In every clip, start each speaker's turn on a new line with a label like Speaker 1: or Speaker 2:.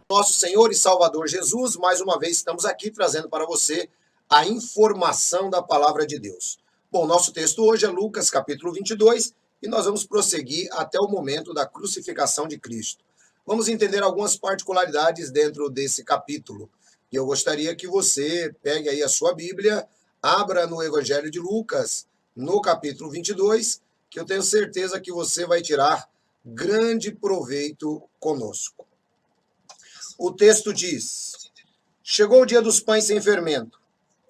Speaker 1: Nosso Senhor e Salvador Jesus, mais uma vez estamos aqui trazendo para você a informação da palavra de Deus. Bom, nosso texto hoje é Lucas capítulo 22 e nós vamos prosseguir até o momento da crucificação de Cristo. Vamos entender algumas particularidades dentro desse capítulo. E eu gostaria que você pegue aí a sua Bíblia, abra no Evangelho de Lucas, no capítulo 22, que eu tenho certeza que você vai tirar grande proveito conosco. O texto diz: chegou o dia dos pães sem fermento,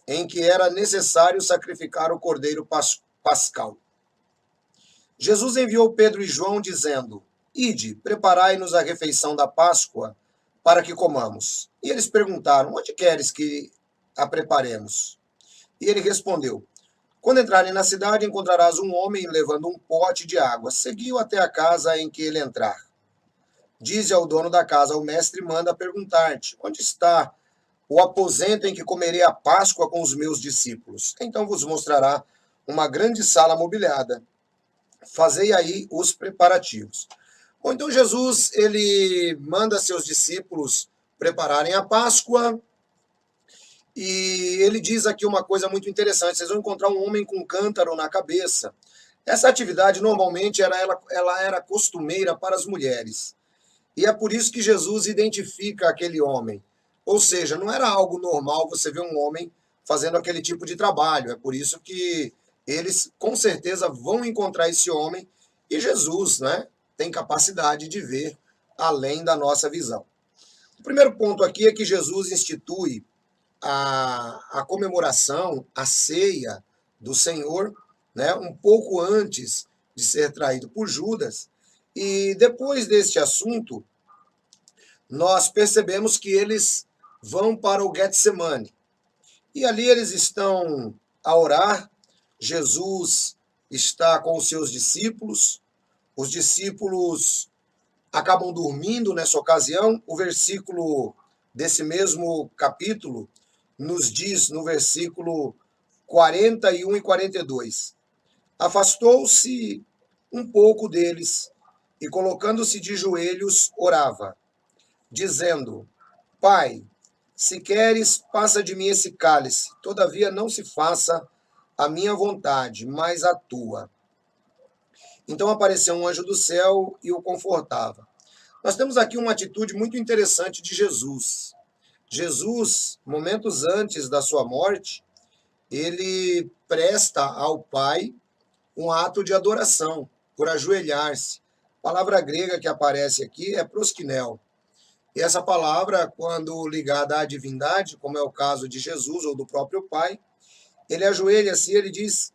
Speaker 1: em que era necessário sacrificar o cordeiro pascal. Jesus enviou Pedro e João, dizendo: ide, preparai-nos a refeição da Páscoa, para que comamos. E eles perguntaram: onde queres que a preparemos? E ele respondeu: quando entrarem na cidade, encontrarás um homem levando um pote de água. Segui-o até a casa em que ele entrar. Dize ao dono da casa: o mestre manda perguntar-te: onde está o aposento em que comerei a Páscoa com os meus discípulos? Então vos mostrará uma grande sala mobiliada. Fazei aí os preparativos. Bom, então Jesus, ele manda seus discípulos prepararem a Páscoa, e ele diz aqui uma coisa muito interessante: vocês vão encontrar um homem com um cântaro na cabeça. Essa atividade normalmente ela era costumeira para as mulheres. E é por isso que Jesus identifica aquele homem. Ou seja, não era algo normal você ver um homem fazendo aquele tipo de trabalho. É por isso que eles, com certeza, vão encontrar esse homem. E Jesus, né, tem capacidade de ver além da nossa visão. O primeiro ponto aqui é que Jesus institui a comemoração, a ceia do Senhor, né, um pouco antes de ser traído por Judas. E depois deste assunto, nós percebemos que eles vão para o Getsemane. E ali eles estão a orar. Jesus está com os seus discípulos. Os discípulos acabam dormindo nessa ocasião. O versículo desse mesmo capítulo nos diz, no versículo 41 e 42, afastou-se um pouco deles e, colocando-se de joelhos, orava, dizendo: Pai, se queres, passa de mim esse cálice, todavia não se faça a minha vontade, mas a tua. Então apareceu um anjo do céu e o confortava. Nós temos aqui uma atitude muito interessante de Jesus. Jesus, momentos antes da sua morte, ele presta ao Pai um ato de adoração, por ajoelhar-se. A palavra grega que aparece aqui é proskinel. E essa palavra, quando ligada à divindade, como é o caso de Jesus ou do próprio Pai, ele ajoelha-se e ele diz: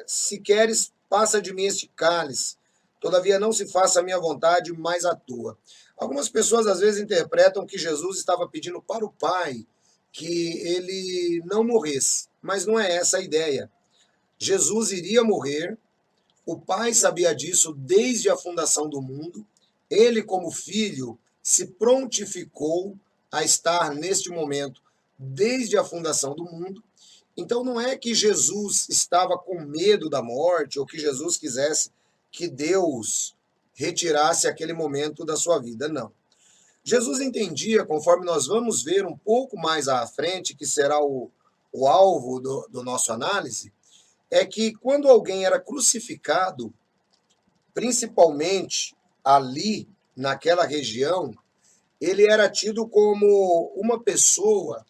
Speaker 1: se queres, passa de mim este cálice, todavia não se faça a minha vontade, mas a tua. Algumas pessoas às vezes interpretam que Jesus estava pedindo para o Pai que ele não morresse, mas não é essa a ideia. Jesus iria morrer, o Pai sabia disso desde a fundação do mundo, ele, como filho, se prontificou a estar neste momento desde a fundação do mundo. Então não é que Jesus estava com medo da morte ou que Jesus quisesse que Deus retirasse aquele momento da sua vida, não. Jesus entendia, conforme nós vamos ver um pouco mais à frente, que será o alvo do nosso análise, é que quando alguém era crucificado, principalmente ali naquela região, ele era tido como uma pessoa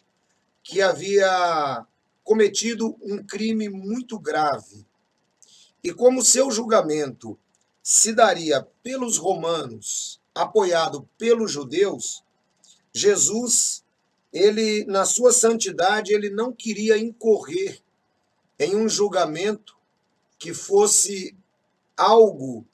Speaker 1: que havia cometido um crime muito grave. E como seu julgamento se daria pelos romanos, apoiado pelos judeus, Jesus, ele, na sua santidade, ele não queria incorrer em um julgamento que fosse algo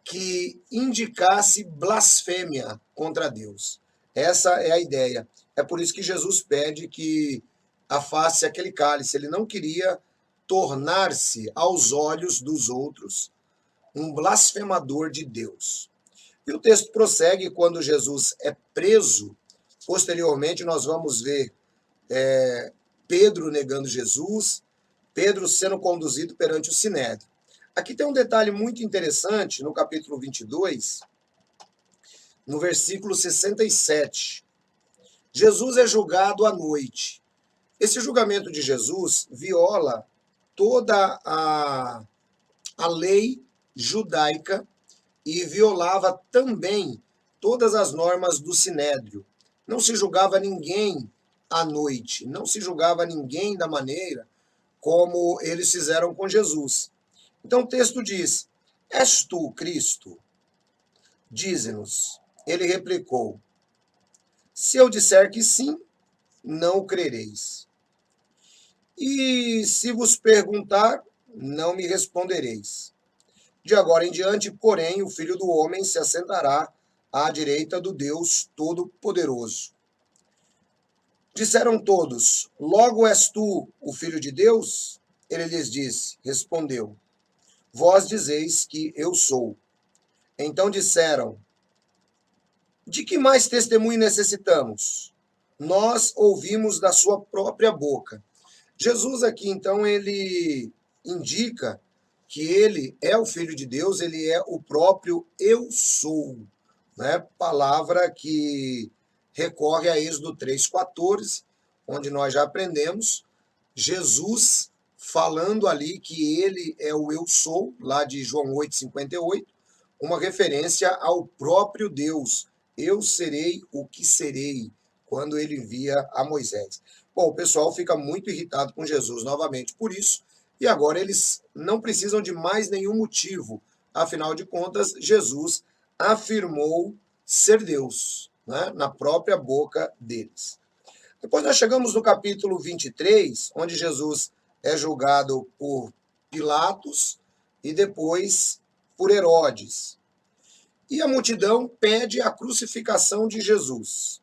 Speaker 1: que indicasse blasfêmia contra Deus. Essa é a ideia. É por isso que Jesus pede que afaste aquele cálice. Ele não queria tornar-se, aos olhos dos outros, um blasfemador de Deus. E o texto prossegue quando Jesus é preso. Posteriormente, nós vamos ver Pedro negando Jesus, Pedro sendo conduzido perante o Sinédrio. Aqui tem um detalhe muito interessante no capítulo 22, no versículo 67. Jesus é julgado à noite. Esse julgamento de Jesus viola toda a lei judaica e violava também todas as normas do Sinédrio. Não se julgava ninguém à noite, não se julgava ninguém da maneira como eles fizeram com Jesus. Então o texto diz: És tu Cristo? Dize-nos. Ele replicou: Se eu disser que sim, não o crereis. E se vos perguntar, não me respondereis. De agora em diante, porém, o Filho do Homem se assentará à direita do Deus Todo-Poderoso. Disseram todos: Logo és tu o Filho de Deus? Ele lhes disse, respondeu: Vós dizeis que eu sou. Então disseram: De que mais testemunho necessitamos? Nós ouvimos da sua própria boca. Jesus aqui, então, ele indica que ele é o Filho de Deus, ele é o próprio eu sou, né? Palavra que recorre a Êxodo 3,14, onde nós já aprendemos Jesus falando ali que ele é o eu sou, lá de João 8,58, uma referência ao próprio Deus. Eu serei o que serei, quando ele envia a Moisés. Bom, o pessoal fica muito irritado com Jesus novamente por isso, e agora eles não precisam de mais nenhum motivo. Afinal de contas, Jesus afirmou ser Deus, né, na própria boca deles. Depois nós chegamos no capítulo 23, onde Jesus é julgado por Pilatos e depois por Herodes. E a multidão pede a crucificação de Jesus.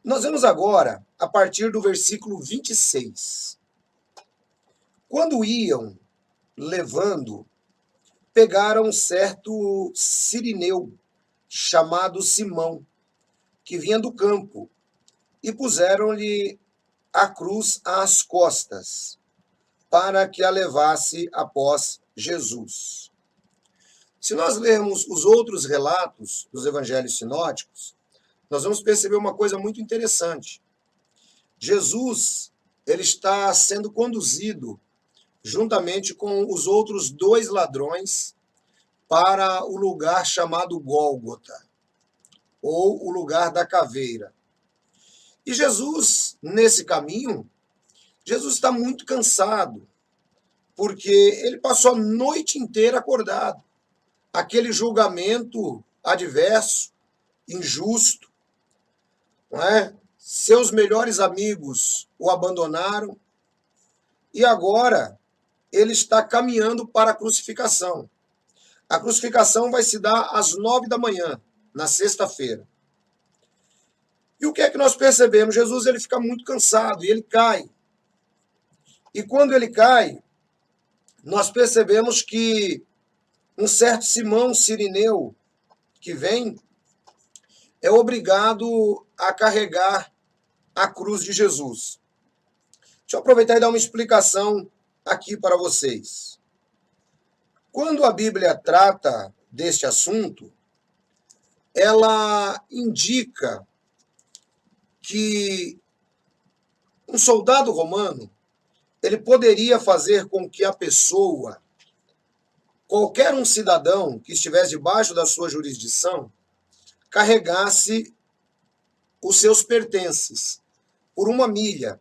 Speaker 1: Nós vemos agora, a partir do versículo 26. Quando iam levando, pegaram um certo sirineu, chamado Simão, que vinha do campo, e puseram-lhe a cruz às costas, para que a levasse após Jesus. Se nós lermos os outros relatos dos evangelhos sinóticos, nós vamos perceber uma coisa muito interessante. Jesus, ele está sendo conduzido juntamente com os outros 2 ladrões para o lugar chamado Gólgota, ou o lugar da caveira. E Jesus, nesse caminho, Jesus está muito cansado, porque ele passou a noite inteira acordado. Aquele julgamento adverso, injusto, não é? Seus melhores amigos o abandonaram, e agora ele está caminhando para a crucificação. A crucificação vai se dar às 9 da manhã, na sexta-feira. E o que é que nós percebemos? Jesus ele fica muito cansado e ele cai. E quando ele cai, nós percebemos que um certo Simão Cirineu, que vem, é obrigado a carregar a cruz de Jesus. Deixa eu aproveitar e dar uma explicação aqui para vocês. Quando a Bíblia trata deste assunto, ela indica que um soldado romano, ele poderia fazer com que a pessoa, qualquer um cidadão que estivesse debaixo da sua jurisdição, carregasse os seus pertences por uma milha,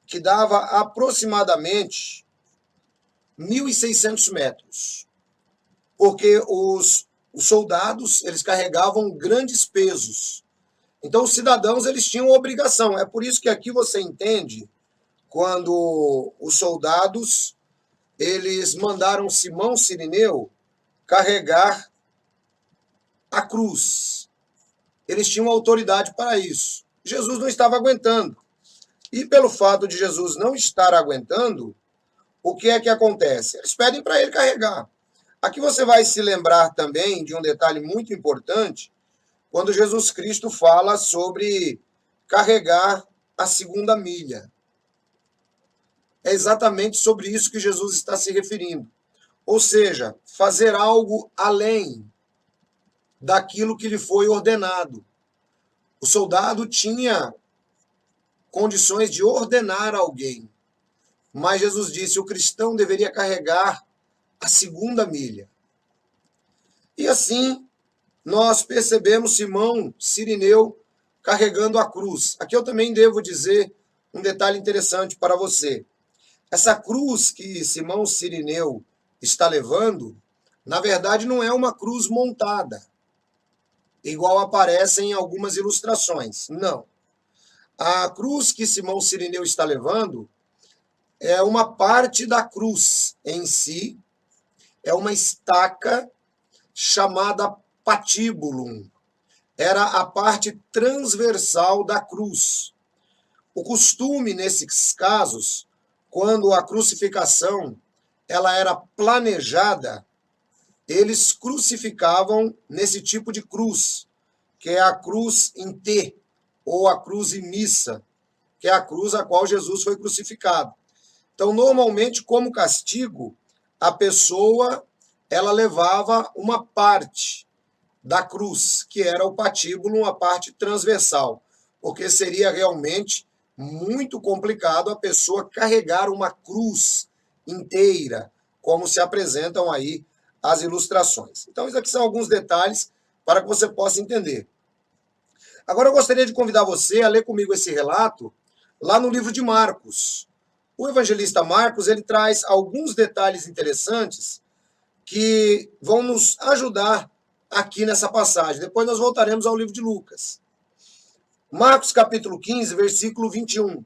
Speaker 1: que dava aproximadamente 1.600 metros. Porque os soldados, eles carregavam grandes pesos. Então, os cidadãos, eles tinham obrigação. É por isso que aqui você entende, quando os soldados, eles mandaram Simão Cirineu carregar a cruz. Eles tinham autoridade para isso. Jesus não estava aguentando. E pelo fato de Jesus não estar aguentando, o que é que acontece? Eles pedem para ele carregar. Aqui você vai se lembrar também de um detalhe muito importante, quando Jesus Cristo fala sobre carregar a segunda milha. é exatamente sobre isso que Jesus está se referindo. Ou seja, fazer algo além daquilo que lhe foi ordenado. O soldado tinha condições de ordenar alguém, mas Jesus disse: o cristão deveria carregar a segunda milha. E assim, nós percebemos Simão Cirineu carregando a cruz. Aqui eu também devo dizer um detalhe interessante para você. Essa cruz que Simão Cirineu está levando, na verdade, não é uma cruz montada, igual aparece em algumas ilustrações. Não. A cruz que Simão Cirineu está levando é uma parte da cruz em si, é uma estaca chamada patíbulum. Era a parte transversal da cruz. O costume, nesses casos, quando a crucificação ela era planejada, eles crucificavam nesse tipo de cruz, que é a cruz em T, ou a cruz em missa, que é a cruz a qual Jesus foi crucificado. Então, normalmente, como castigo, a pessoa ela levava uma parte da cruz, que era o patíbulo, uma parte transversal, porque seria realmente muito complicado a pessoa carregar uma cruz inteira, como se apresentam aí as ilustrações. Então, isso aqui são alguns detalhes para que você possa entender. Agora, eu gostaria de convidar você a ler comigo esse relato lá no livro de Marcos. O evangelista Marcos, ele traz alguns detalhes interessantes que vão nos ajudar aqui nessa passagem. Depois nós voltaremos ao livro de Lucas. Marcos capítulo 15, versículo 21.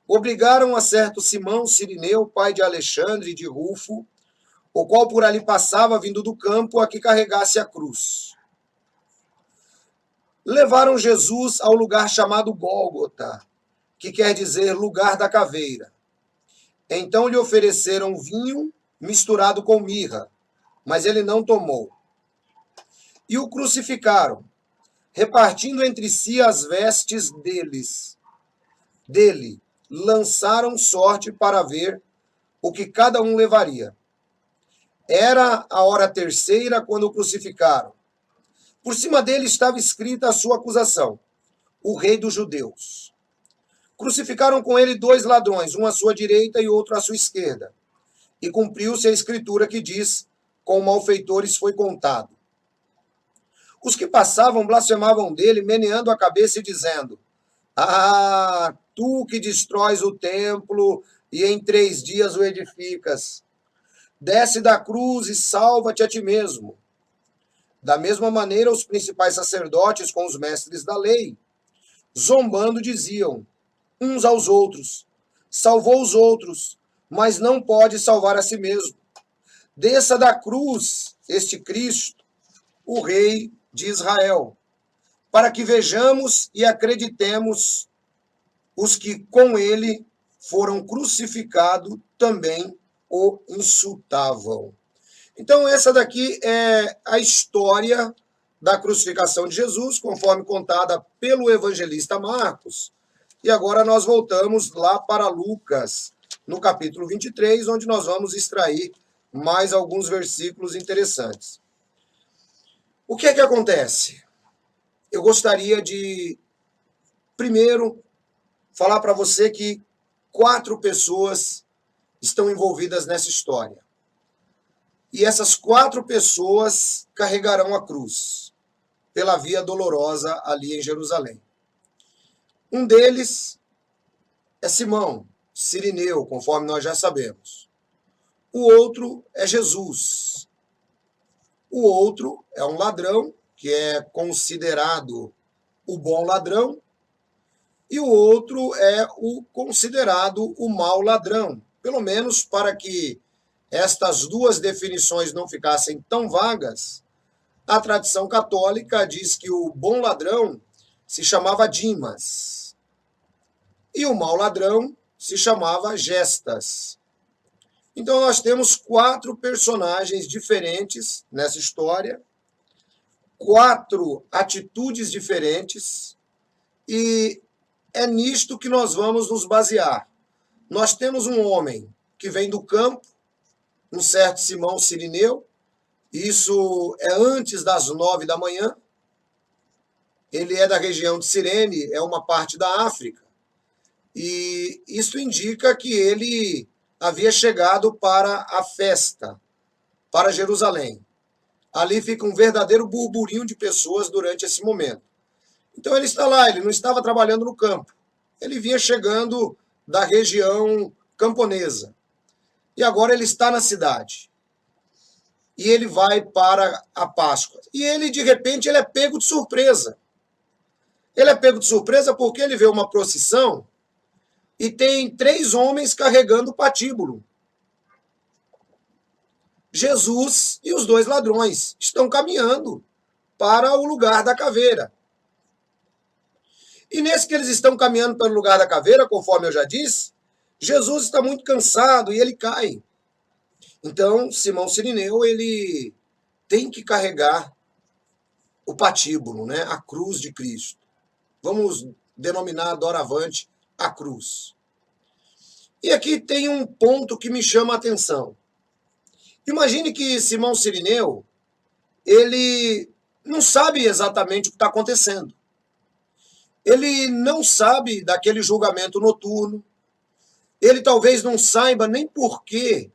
Speaker 1: Obrigaram a certo Simão Cirineu, pai de Alexandre e de Rufo, o qual por ali passava vindo do campo, a que carregasse a cruz. Levaram Jesus ao lugar chamado Gólgota, que quer dizer lugar da caveira. Então lhe ofereceram vinho misturado com mirra, mas ele não tomou. E o crucificaram, repartindo entre si as vestes dele, lançaram sorte para ver o que cada um levaria. Era a hora terceira quando o crucificaram. Por cima dele estava escrita a sua acusação: o rei dos judeus. Crucificaram com ele 2 ladrões, um à sua direita e outro à sua esquerda. E cumpriu-se a escritura que diz: com malfeitores foi contado. Os que passavam blasfemavam dele, meneando a cabeça e dizendo: ah, tu que destróis o templo e em 3 dias o edificas, desce da cruz e salva-te a ti mesmo. Da mesma maneira, os principais sacerdotes com os mestres da lei, zombando, diziam uns aos outros: salvou os outros, mas não pode salvar a si mesmo. Desça da cruz este Cristo, o Rei de Israel, para que vejamos e acreditemos. Os que com ele foram crucificados também o insultavam. Então, essa daqui é a história da crucificação de Jesus, conforme contada pelo evangelista Marcos. E agora nós voltamos lá para Lucas, no capítulo 23, onde nós vamos extrair mais alguns versículos interessantes. O que é que acontece? Eu gostaria de, primeiro, falar para você que 4 pessoas estão envolvidas nessa história. E essas 4 pessoas carregarão a cruz pela via dolorosa ali em Jerusalém. Um deles é Simão Cirineu, conforme nós já sabemos. O outro é Jesus. O outro é um ladrão, que é considerado o bom ladrão, e o outro é o considerado o mau ladrão. Pelo menos para que estas 2 definições não ficassem tão vagas, a tradição católica diz que o bom ladrão se chamava Dimas e o mau ladrão se chamava Gestas. Então nós temos 4 personagens diferentes nessa história, 4 atitudes diferentes, e é nisto que nós vamos nos basear. nós temos um homem que vem do campo, um certo Simão Cirineu, isso é antes das 9 da manhã, ele é da região de Cirene, é uma parte da África, e isso indica que ele havia chegado para a festa, para Jerusalém. Ali fica um verdadeiro burburinho de pessoas durante esse momento. Então ele está lá, ele não estava trabalhando no campo. Ele vinha chegando da região camponesa. E agora ele está na cidade. E ele vai para a Páscoa. E ele, de repente, ele é pego de surpresa. Ele é pego de surpresa porque ele vê uma procissão e tem 3 homens carregando o patíbulo. Jesus e os 2 ladrões estão caminhando para o lugar da caveira. E nesse que eles estão caminhando pelo lugar da caveira, conforme eu já disse, Jesus está muito cansado e ele cai. Então, Simão Cirineu, ele tem que carregar o patíbulo, né? A cruz de Cristo. Vamos denominar doravante a cruz. E aqui tem um ponto que me chama a atenção. Imagine que Simão Cirineu, ele não sabe exatamente o que está acontecendo. Ele não sabe daquele julgamento noturno. Ele talvez não saiba nem por que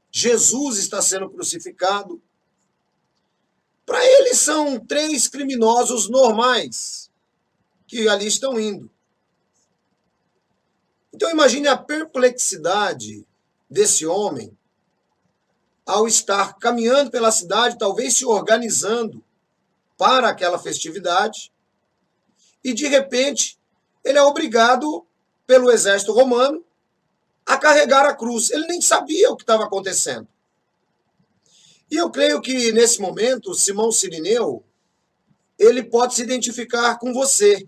Speaker 1: Jesus está sendo crucificado. Para ele são 3 criminosos normais que ali estão indo. Então imagine a perplexidade desse homem ao estar caminhando pela cidade, talvez se organizando para aquela festividade, e de repente ele é obrigado pelo exército romano a carregar a cruz. Ele nem sabia o que estava acontecendo. E eu creio que nesse momento, Simão Cirineu, ele pode se identificar com você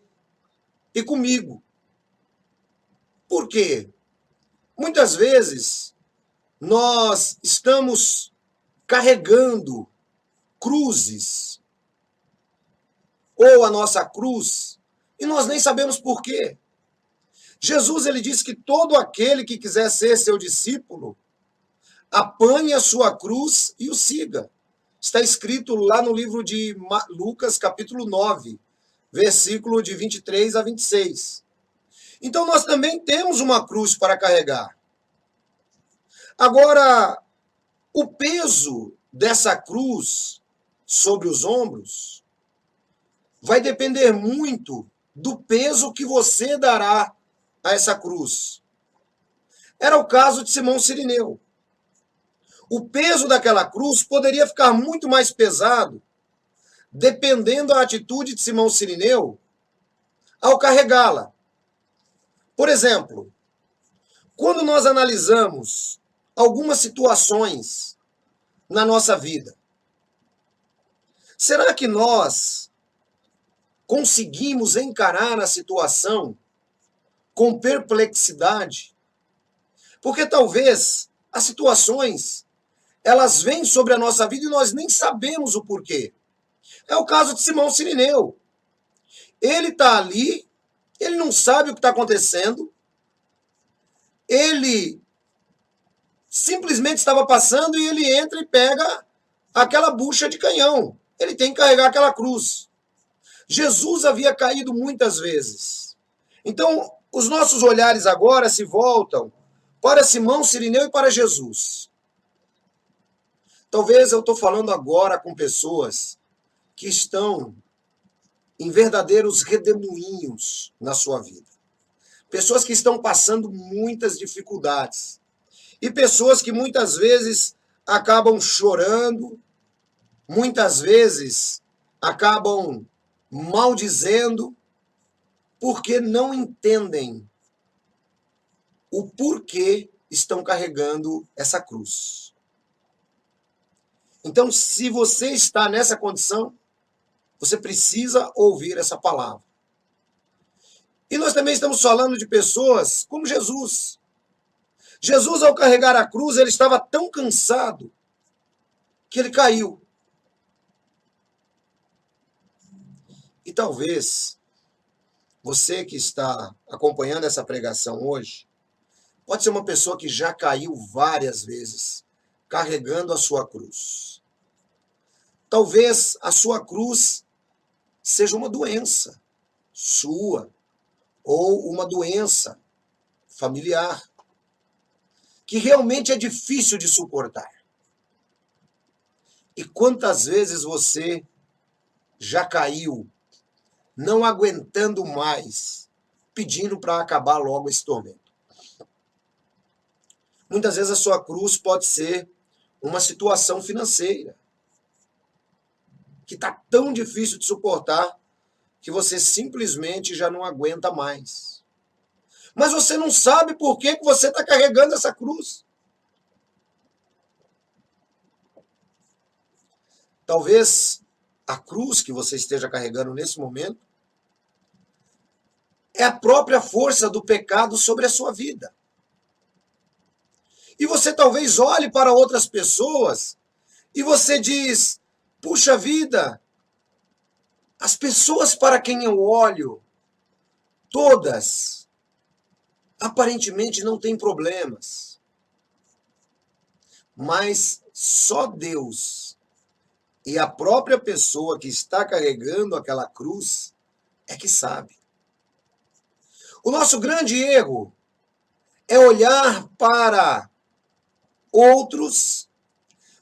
Speaker 1: e comigo. Por quê? Muitas vezes nós estamos carregando cruzes ou a nossa cruz e nós nem sabemos por quê. Jesus, ele disse que todo aquele que quiser ser seu discípulo, apanhe a sua cruz e o siga. Está escrito lá no livro de Lucas, capítulo 9, versículo de 23 a 26. Então nós também temos uma cruz para carregar. Agora, o peso dessa cruz sobre os ombros vai depender muito do peso que você dará a essa cruz. Era o caso de Simão Cirineu. O peso daquela cruz poderia ficar muito mais pesado, dependendo da atitude de Simão Cirineu ao carregá-la. Por exemplo, quando nós analisamos algumas situações na nossa vida, será que nós conseguimos encarar a situação com perplexidade? Porque talvez as situações, elas vêm sobre a nossa vida e nós nem sabemos o porquê. É o caso de Simão Cirineu. Ele está ali, ele não sabe o que está acontecendo, ele simplesmente estava passando e ele entra e pega aquela bucha de canhão. Ele tem que carregar aquela cruz. Jesus havia caído muitas vezes. Então, os nossos olhares agora se voltam para Simão Cirineu e para Jesus. Talvez eu estou falando agora com pessoas que estão em verdadeiros redemoinhos na sua vida. Pessoas que estão passando muitas dificuldades. E pessoas que muitas vezes acabam chorando, muitas vezes acabam maldizendo, porque não entendem o porquê estão carregando essa cruz. Então, se você está nessa condição, você precisa ouvir essa palavra. E nós também estamos falando de pessoas como Jesus. Jesus, ao carregar a cruz, ele estava tão cansado que ele caiu. E talvez você que está acompanhando essa pregação hoje Pode ser uma pessoa que já caiu várias vezes, carregando a sua cruz. Talvez a sua cruz seja uma doença sua, ou uma doença familiar, que realmente é difícil de suportar. E quantas vezes você já caiu, não aguentando mais, pedindo para acabar logo esse tormento? Muitas vezes a sua cruz pode ser uma situação financeira, que está tão difícil de suportar que você simplesmente já não aguenta mais. Mas você não sabe por que você está carregando essa cruz. Talvez a cruz que você esteja carregando nesse momento é a própria força do pecado sobre a sua vida. E você talvez olhe para outras pessoas e você diz: puxa vida, as pessoas para quem eu olho, todas, aparentemente não têm problemas. Mas só Deus e a própria pessoa que está carregando aquela cruz é que sabe. O nosso grande erro é olhar para outros,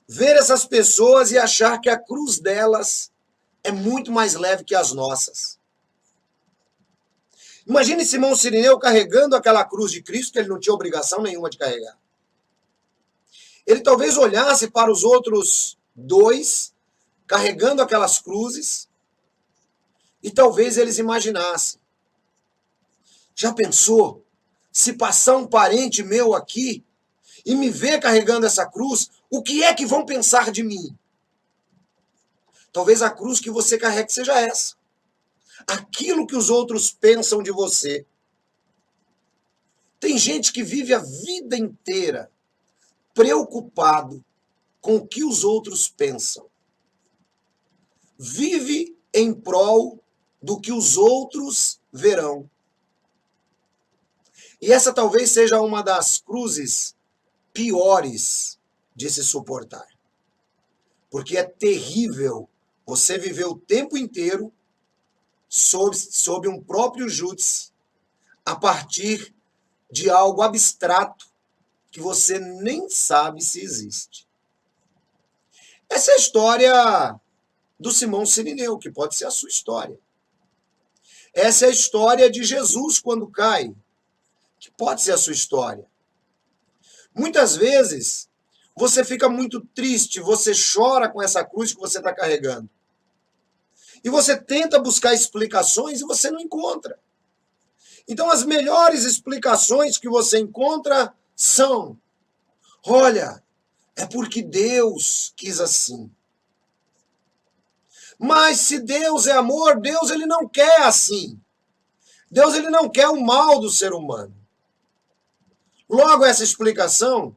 Speaker 1: ver essas pessoas e achar que a cruz delas é muito mais leve que as nossas. Imagine Simão Sirineu carregando aquela cruz de Cristo que ele não tinha obrigação nenhuma de carregar. Ele talvez olhasse para os outros dois carregando aquelas cruzes e talvez eles imaginassem: já pensou se passar um parente meu aqui e me ver carregando essa cruz, o que é que vão pensar de mim? Talvez a cruz que você carregue seja essa. Aquilo que os outros pensam de você. Tem gente que vive a vida inteira preocupado com o que os outros pensam. Vive em prol do que os outros verão. E essa talvez seja uma das cruzes piores de se suportar. Porque é terrível você viver o tempo inteiro sob um próprio júdice, a partir de algo abstrato que você nem sabe se existe. Essa é a história do Simão Sirineu, que pode ser a sua história. Essa é a história de Jesus quando cai, que pode ser a sua história. Muitas vezes, você fica muito triste, você chora com essa cruz que você está carregando. E você tenta buscar explicações e você não encontra. Então, as melhores explicações que você encontra são: olha, é porque Deus quis assim. Mas se Deus é amor, Deus ele não quer assim. Deus ele não quer o mal do ser humano. Logo, essa explicação,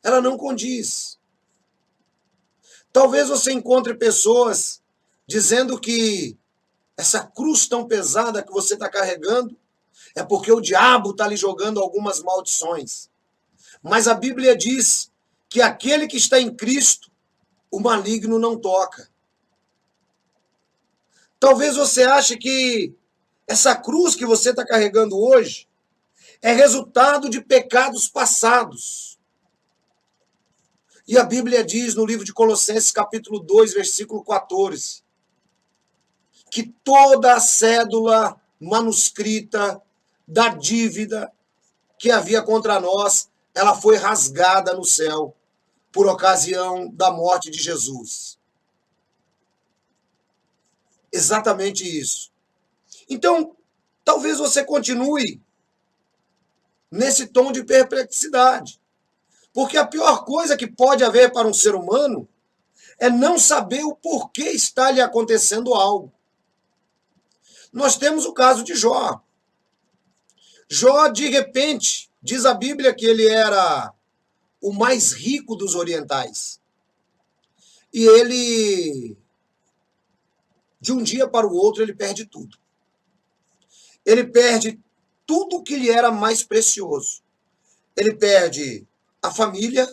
Speaker 1: ela não condiz. Talvez você encontre pessoas dizendo que essa cruz tão pesada que você está carregando é porque o diabo está lhe jogando algumas maldições. Mas a Bíblia diz que aquele que está em Cristo, o maligno não toca. Talvez você ache que essa cruz que você está carregando hoje é resultado de pecados passados. E a Bíblia diz no livro de Colossenses, capítulo 2, versículo 14, que toda a cédula manuscrita da dívida que havia contra nós, ela foi rasgada no céu por ocasião da morte de Jesus. Exatamente isso. Então, talvez você continue nesse tom de perplexidade. Porque a pior coisa que pode haver para um ser humano é não saber o porquê está lhe acontecendo algo. Nós temos o caso de Jó. Jó, de repente, diz a Bíblia que ele era o mais rico dos orientais. E ele, de um dia para o outro, ele perde tudo. Ele perde tudo que lhe era mais precioso. ele perde a família,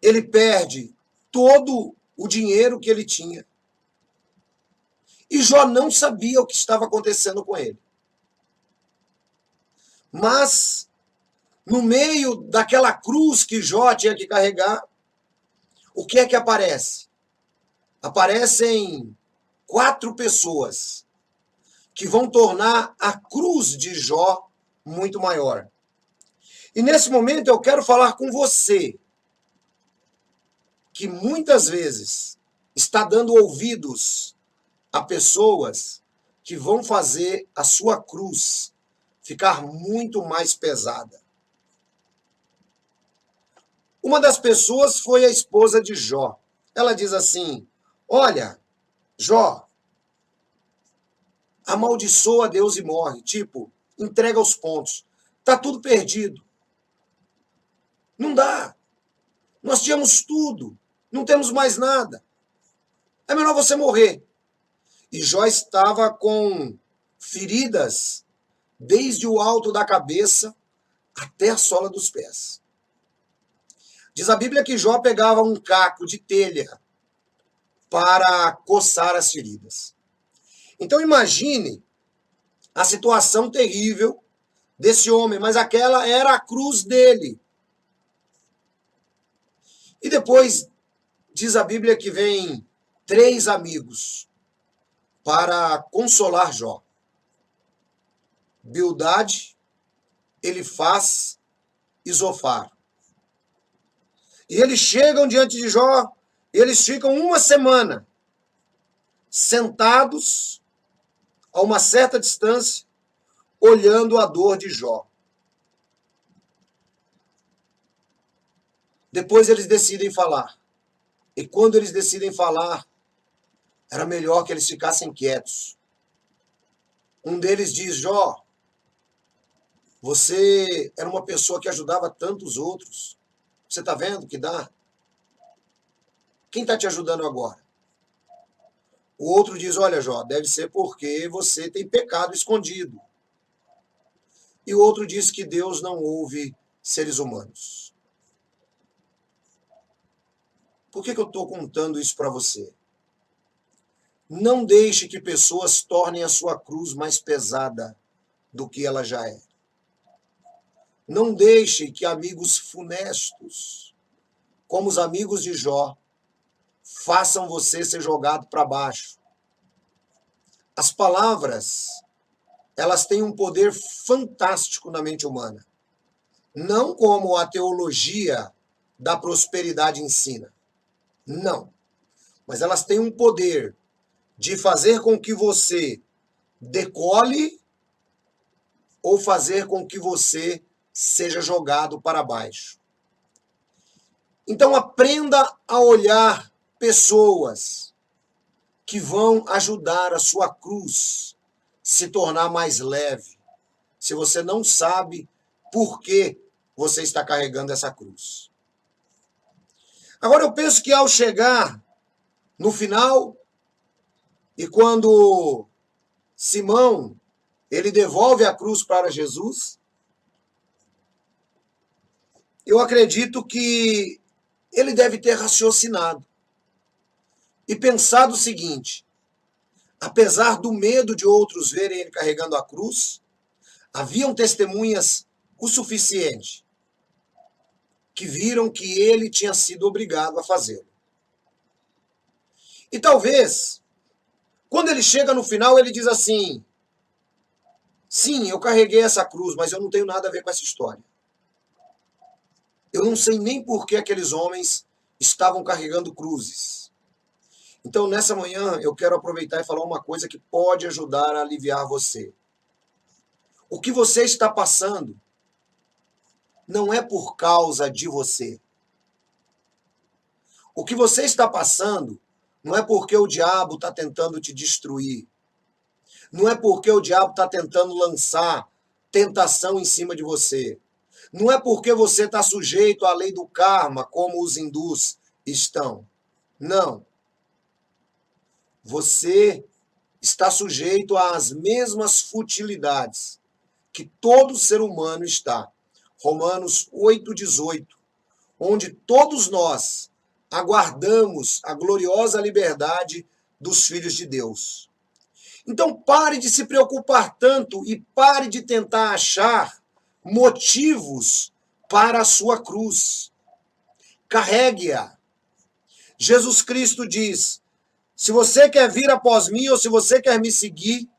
Speaker 1: ele perde todo o dinheiro que ele tinha. E Jó não sabia o que estava acontecendo com ele. Mas, no meio daquela cruz que Jó tinha que carregar, o que é que aparece? Aparecem 4 pessoas que vão tornar a cruz de Jó muito maior. E nesse momento eu quero falar com você, que muitas vezes está dando ouvidos a pessoas que vão fazer a sua cruz ficar muito mais pesada. Uma das pessoas foi a esposa de Jó. Ela diz assim: olha, Jó, amaldiçoa Deus e morre. Tipo, entrega os pontos. Tá tudo perdido. Não dá. Nós tínhamos tudo. Não temos mais nada. É melhor você morrer. E Jó estava com feridas desde o alto da cabeça até a sola dos pés. Diz a Bíblia que Jó pegava um caco de telha para coçar as feridas. Então imagine a situação terrível desse homem, mas aquela era a cruz dele. E depois diz a Bíblia que vem 3 amigos para consolar Jó: Bildade, Elifaz e Zofar. E eles chegam diante de Jó, eles ficam uma semana sentados a uma certa distância, olhando a dor de Jó. Depois eles decidem falar. E quando eles decidem falar, era melhor que eles ficassem quietos. Um deles diz: Jó, você era uma pessoa que ajudava tantos outros. Você está vendo que dá? Quem está te ajudando agora? O outro diz: olha, Jó, deve ser porque você tem pecado escondido. E o outro diz que Deus não ouve seres humanos. Por que eu estou contando isso para você? Não deixe que pessoas tornem a sua cruz mais pesada do que ela já é. Não deixe que amigos funestos, como os amigos de Jó, façam você ser jogado para baixo. As palavras, elas têm um poder fantástico na mente humana. Não como a teologia da prosperidade ensina. Não. Mas elas têm um poder de fazer com que você decole ou fazer com que você seja jogado para baixo. Então aprenda a olhar pessoas que vão ajudar a sua cruz se tornar mais leve, se você não sabe por que você está carregando essa cruz. Agora eu penso que ao chegar no final, e quando Simão ele devolve a cruz para Jesus, eu acredito que ele deve ter raciocinado e pensado o seguinte: apesar do medo de outros verem ele carregando a cruz, haviam testemunhas o suficiente que viram que ele tinha sido obrigado a fazê-lo. E talvez, quando ele chega no final, ele diz assim: sim, eu carreguei essa cruz, mas eu não tenho nada a ver com essa história. Eu não sei nem por que aqueles homens estavam carregando cruzes. Então, nessa manhã, eu quero aproveitar e falar uma coisa que pode ajudar a aliviar você. O que você está passando não é por causa de você. O que você está passando não é porque o diabo está tentando te destruir. Não é porque o diabo está tentando lançar tentação em cima de você. Não é porque você está sujeito à lei do karma, como os hindus estão. Não. Você está sujeito às mesmas futilidades que todo ser humano está. Romanos 8,18, onde todos nós aguardamos a gloriosa liberdade dos filhos de Deus. Então pare de se preocupar tanto e pare de tentar achar motivos para a sua cruz. Carregue-a. Jesus Cristo diz: se você quer vir após mim ou se você quer me seguir,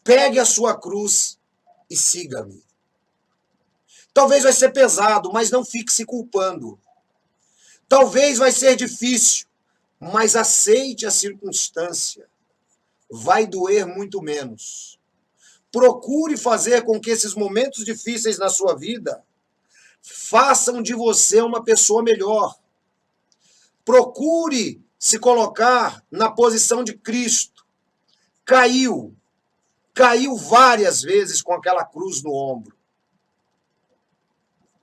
Speaker 1: pegue a sua cruz e siga-me. Talvez vai ser pesado, mas não fique se culpando. Talvez vai ser difícil, mas aceite a circunstância. Vai doer muito menos. Procure fazer com que esses momentos difíceis na sua vida façam de você uma pessoa melhor. Procure se colocar na posição de Cristo. Caiu várias vezes com aquela cruz no ombro.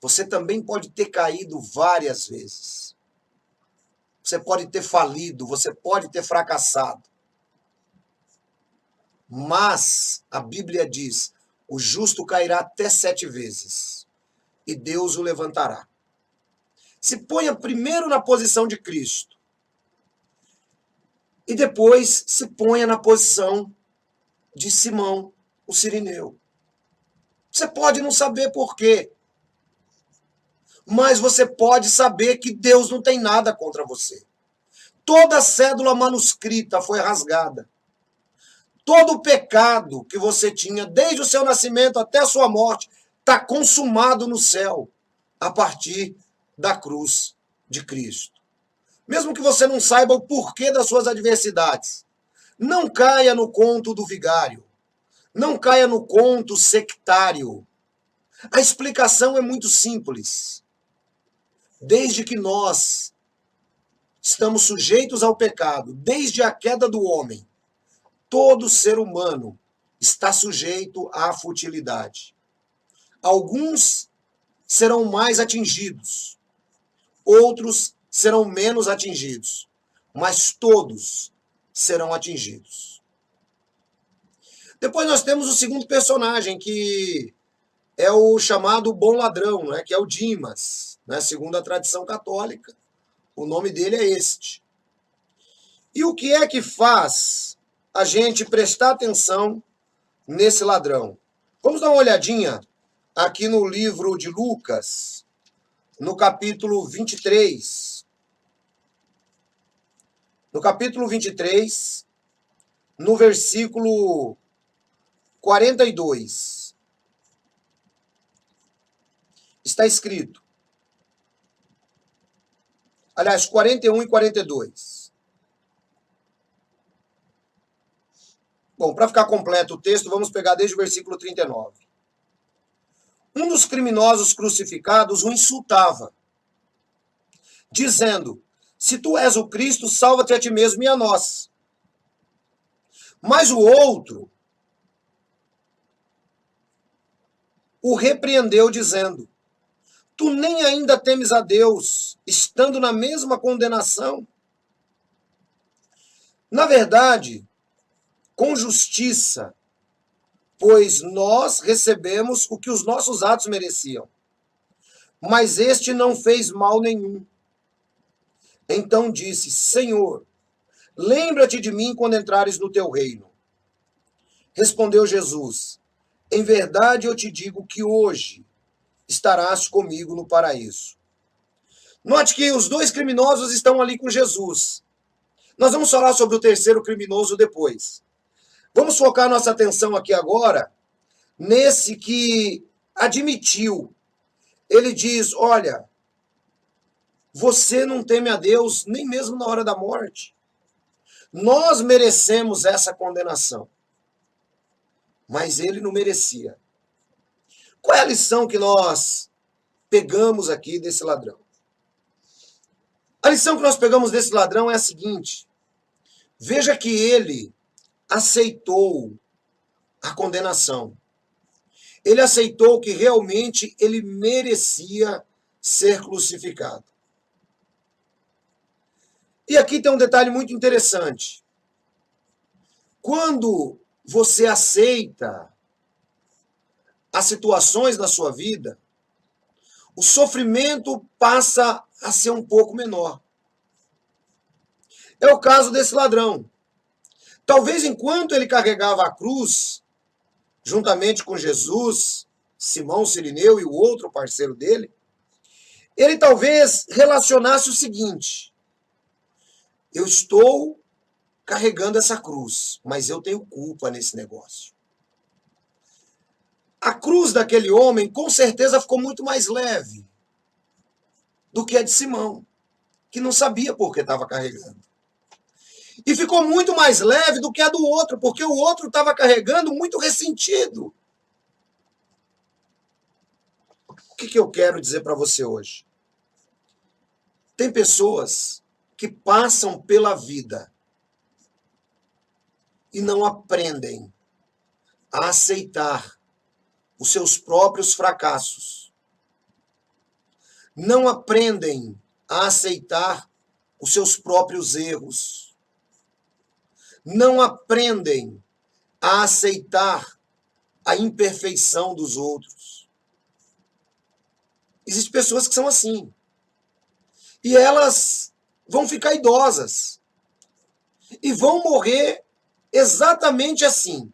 Speaker 1: Você também pode ter caído várias vezes. Você pode ter falido, você pode ter fracassado. Mas a Bíblia diz: o justo cairá até 7 vezes, e Deus o levantará. Se ponha primeiro na posição de Cristo, e depois se ponha na posição de Simão, o cirineu. Você pode não saber por quê, mas você pode saber que Deus não tem nada contra você. Toda a cédula manuscrita foi rasgada. Todo o pecado que você tinha, desde o seu nascimento até a sua morte, está consumado no céu, a partir da cruz de Cristo. Mesmo que você não saiba o porquê das suas adversidades, não caia no conto do vigário, não caia no conto sectário. A explicação é muito simples. Desde que nós estamos sujeitos ao pecado, desde a queda do homem, todo ser humano está sujeito à futilidade. Alguns serão mais atingidos, outros serão menos atingidos, mas todos serão atingidos. Depois nós temos o segundo personagem, que é o chamado bom ladrão, né, que é o Dimas, né, segundo a tradição católica. O nome dele é este. E o que é que faz a gente prestar atenção nesse ladrão? Vamos dar uma olhadinha aqui no livro de Lucas, no capítulo 23. No capítulo 23, no versículo 42. Está escrito. Aliás, 41 e 42. Bom, para ficar completo o texto, vamos pegar desde o versículo 39. Um dos criminosos crucificados o insultava, dizendo: se tu és o Cristo, salva-te a ti mesmo e a nós. Mas o outro o repreendeu, dizendo: tu nem ainda temes a Deus, estando na mesma condenação? Na verdade, com justiça, pois nós recebemos o que os nossos atos mereciam. Mas este não fez mal nenhum. Então disse: Senhor, lembra-te de mim quando entrares no teu reino. Respondeu Jesus: em verdade eu te digo que hoje estarás comigo no paraíso. Note que os dois criminosos estão ali com Jesus. Nós vamos falar sobre o terceiro criminoso depois. Vamos focar nossa atenção aqui agora nesse que admitiu. Ele diz: olha, você não teme a Deus nem mesmo na hora da morte. Nós merecemos essa condenação, mas ele não merecia. Qual é a lição que nós pegamos aqui desse ladrão? A lição que nós pegamos desse ladrão é a seguinte: veja que ele aceitou a condenação. Ele aceitou que realmente ele merecia ser crucificado. E aqui tem um detalhe muito interessante. Quando você aceita as situações da sua vida, o sofrimento passa a ser um pouco menor. É o caso desse ladrão. Talvez enquanto ele carregava a cruz, juntamente com Jesus, Simão Cirineu e o outro parceiro dele, ele talvez relacionasse o seguinte: eu estou carregando essa cruz, mas eu tenho culpa nesse negócio. A cruz daquele homem, com certeza, ficou muito mais leve do que a de Simão, que não sabia por que estava carregando. E ficou muito mais leve do que a do outro, porque o outro estava carregando muito ressentido. O que eu quero dizer para você hoje? Tem pessoas que passam pela vida e não aprendem a aceitar os seus próprios fracassos. Não aprendem a aceitar os seus próprios erros. Não aprendem a aceitar a imperfeição dos outros. Existem pessoas que são assim. E elas vão ficar idosas. E vão morrer exatamente assim.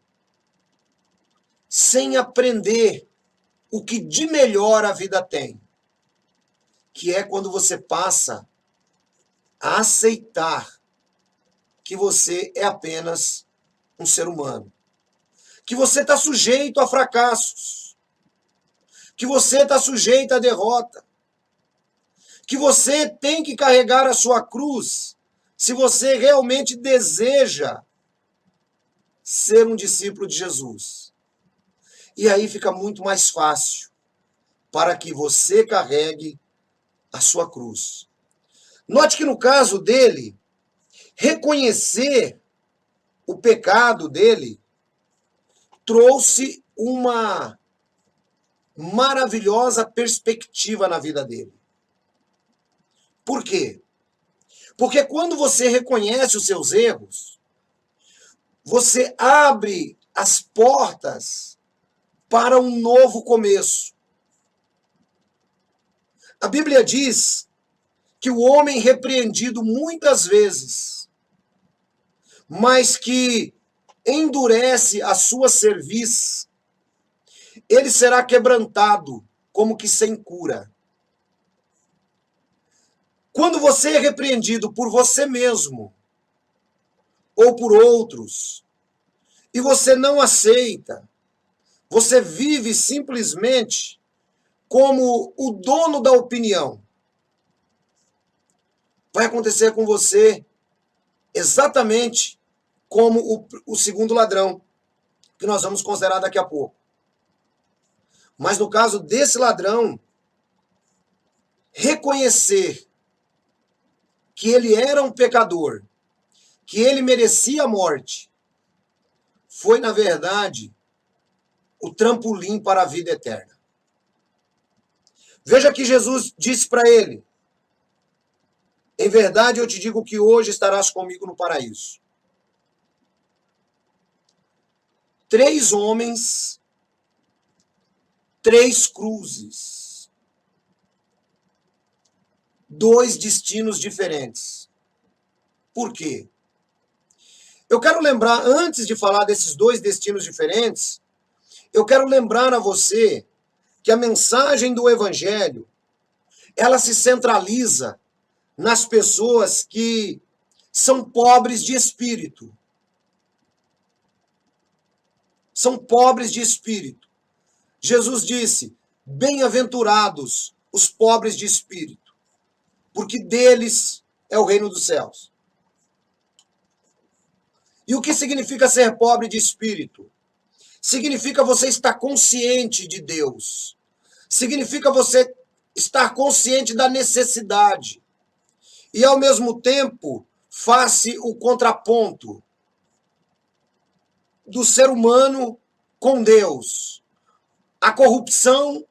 Speaker 1: Sem aprender o que de melhor a vida tem. Que é quando você passa a aceitar que você é apenas um ser humano. Que você está sujeito a fracassos. Que você está sujeito à derrota. Que você tem que carregar a sua cruz se você realmente deseja ser um discípulo de Jesus. E aí fica muito mais fácil para que você carregue a sua cruz. Note que no caso dele, reconhecer o pecado dele trouxe uma maravilhosa perspectiva na vida dele. Por quê? Porque quando você reconhece os seus erros, você abre as portas para um novo começo. A Bíblia diz que o homem repreendido muitas vezes, mas que endurece a sua cerviz, ele será quebrantado como que sem cura. Quando você é repreendido por você mesmo ou por outros, e você não aceita, você vive simplesmente como o dono da opinião, vai acontecer com você exatamente como o segundo ladrão, que nós vamos considerar daqui a pouco. Mas no caso desse ladrão, reconhecer que ele era um pecador, que ele merecia a morte, foi, na verdade, o trampolim para a vida eterna. Veja que Jesus disse para ele: em verdade eu te digo que hoje estarás comigo no paraíso. 3 homens, 3 cruzes. 2 destinos diferentes. Por quê? Eu quero lembrar, antes de falar desses 2 destinos diferentes, eu quero lembrar a você que a mensagem do Evangelho, ela se centraliza nas pessoas que são pobres de espírito. São pobres de espírito. Jesus disse: bem-aventurados os pobres de espírito, porque deles é o reino dos céus. E o que significa ser pobre de espírito? Significa você estar consciente de Deus. Significa você estar consciente da necessidade. E, ao mesmo tempo, face o contraponto do ser humano com Deus. A corrupção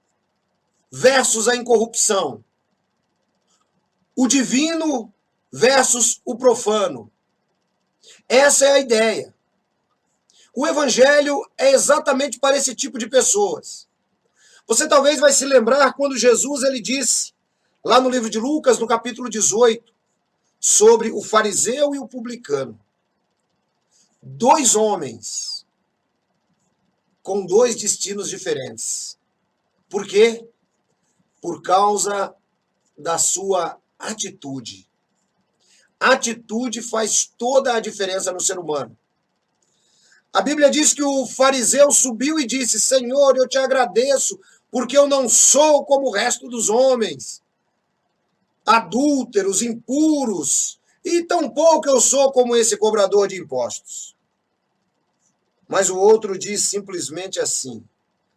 Speaker 1: versus a incorrupção. O divino versus o profano. Essa é a ideia. O Evangelho é exatamente para esse tipo de pessoas. Você talvez vai se lembrar quando Jesus ele disse, lá no livro de Lucas, no capítulo 18, sobre o fariseu e o publicano. Dois homens com dois destinos diferentes. Por quê? Por causa da sua atitude. Atitude faz toda a diferença no ser humano. A Bíblia diz que o fariseu subiu e disse: Senhor, eu te agradeço, porque eu não sou como o resto dos homens, adúlteros, impuros, e tampouco eu sou como esse cobrador de impostos. Mas o outro diz simplesmente assim: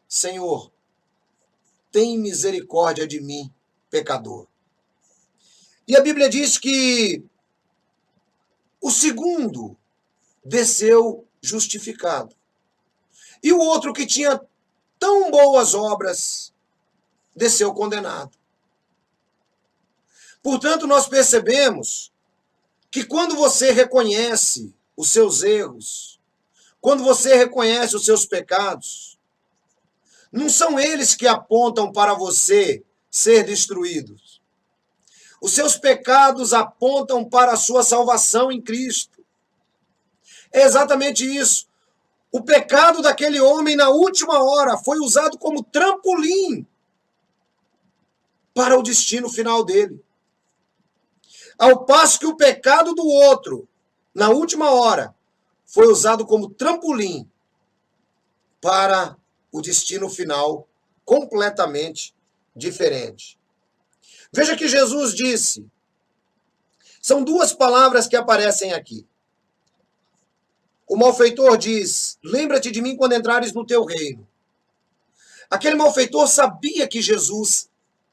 Speaker 1: Senhor, tem misericórdia de mim, pecador. E a Bíblia diz que o segundo desceu justificado. E o outro que tinha tão boas obras desceu condenado. Portanto, nós percebemos que quando você reconhece os seus erros, quando você reconhece os seus pecados, não são eles que apontam para você ser destruído. Os seus pecados apontam para a sua salvação em Cristo. É exatamente isso. O pecado daquele homem na última hora foi usado como trampolim para o destino final dele. Ao passo que o pecado do outro, na última hora, foi usado como trampolim para o destino final completamente diferente. Veja que Jesus disse, são duas palavras que aparecem aqui. O malfeitor diz, lembra-te de mim quando entrares no teu reino. Aquele malfeitor sabia que Jesus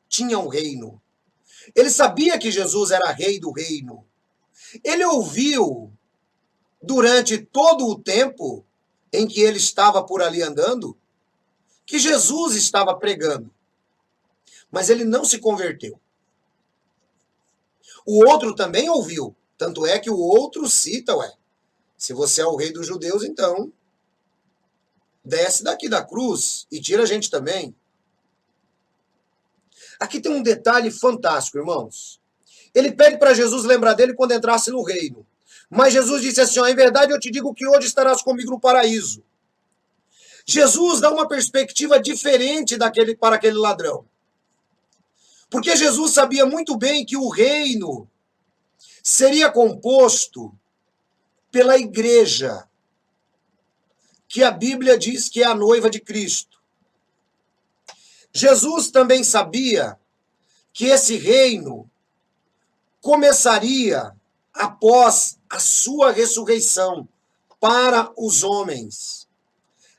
Speaker 1: tinha um reino. Ele sabia que Jesus era rei do reino. Ele ouviu, durante todo o tempo em que ele estava por ali andando, que Jesus estava pregando. Mas ele não se converteu. O outro também ouviu. Tanto é que o outro cita, se você é o rei dos judeus, então desce daqui da cruz e tira a gente também. Aqui tem um detalhe fantástico, irmãos. Ele pede para Jesus lembrar dele quando entrasse no reino. Mas Jesus disse assim, em verdade eu te digo que hoje estarás comigo no paraíso. Jesus dá uma perspectiva diferente para aquele ladrão. Porque Jesus sabia muito bem que o reino seria composto pela igreja, que a Bíblia diz que é a noiva de Cristo. Jesus também sabia que esse reino começaria após a sua ressurreição para os homens.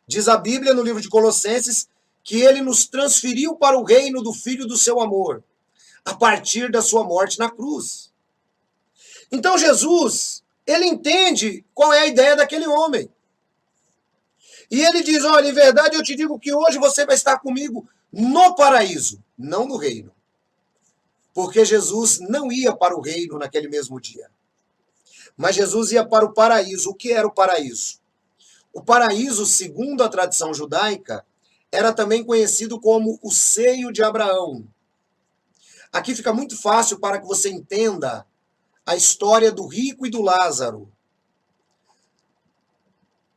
Speaker 1: Diz a Bíblia no livro de Colossenses que ele nos transferiu para o reino do Filho do seu amor, a partir da sua morte na cruz. Então Jesus, ele entende qual é a ideia daquele homem. E ele diz, olha, em verdade eu te digo que hoje você vai estar comigo no paraíso, não no reino. Porque Jesus não ia para o reino naquele mesmo dia. Mas Jesus ia para o paraíso. O que era o paraíso? O paraíso, segundo a tradição judaica, era também conhecido como o seio de Abraão. Aqui fica muito fácil para que você entenda a história do rico e do Lázaro.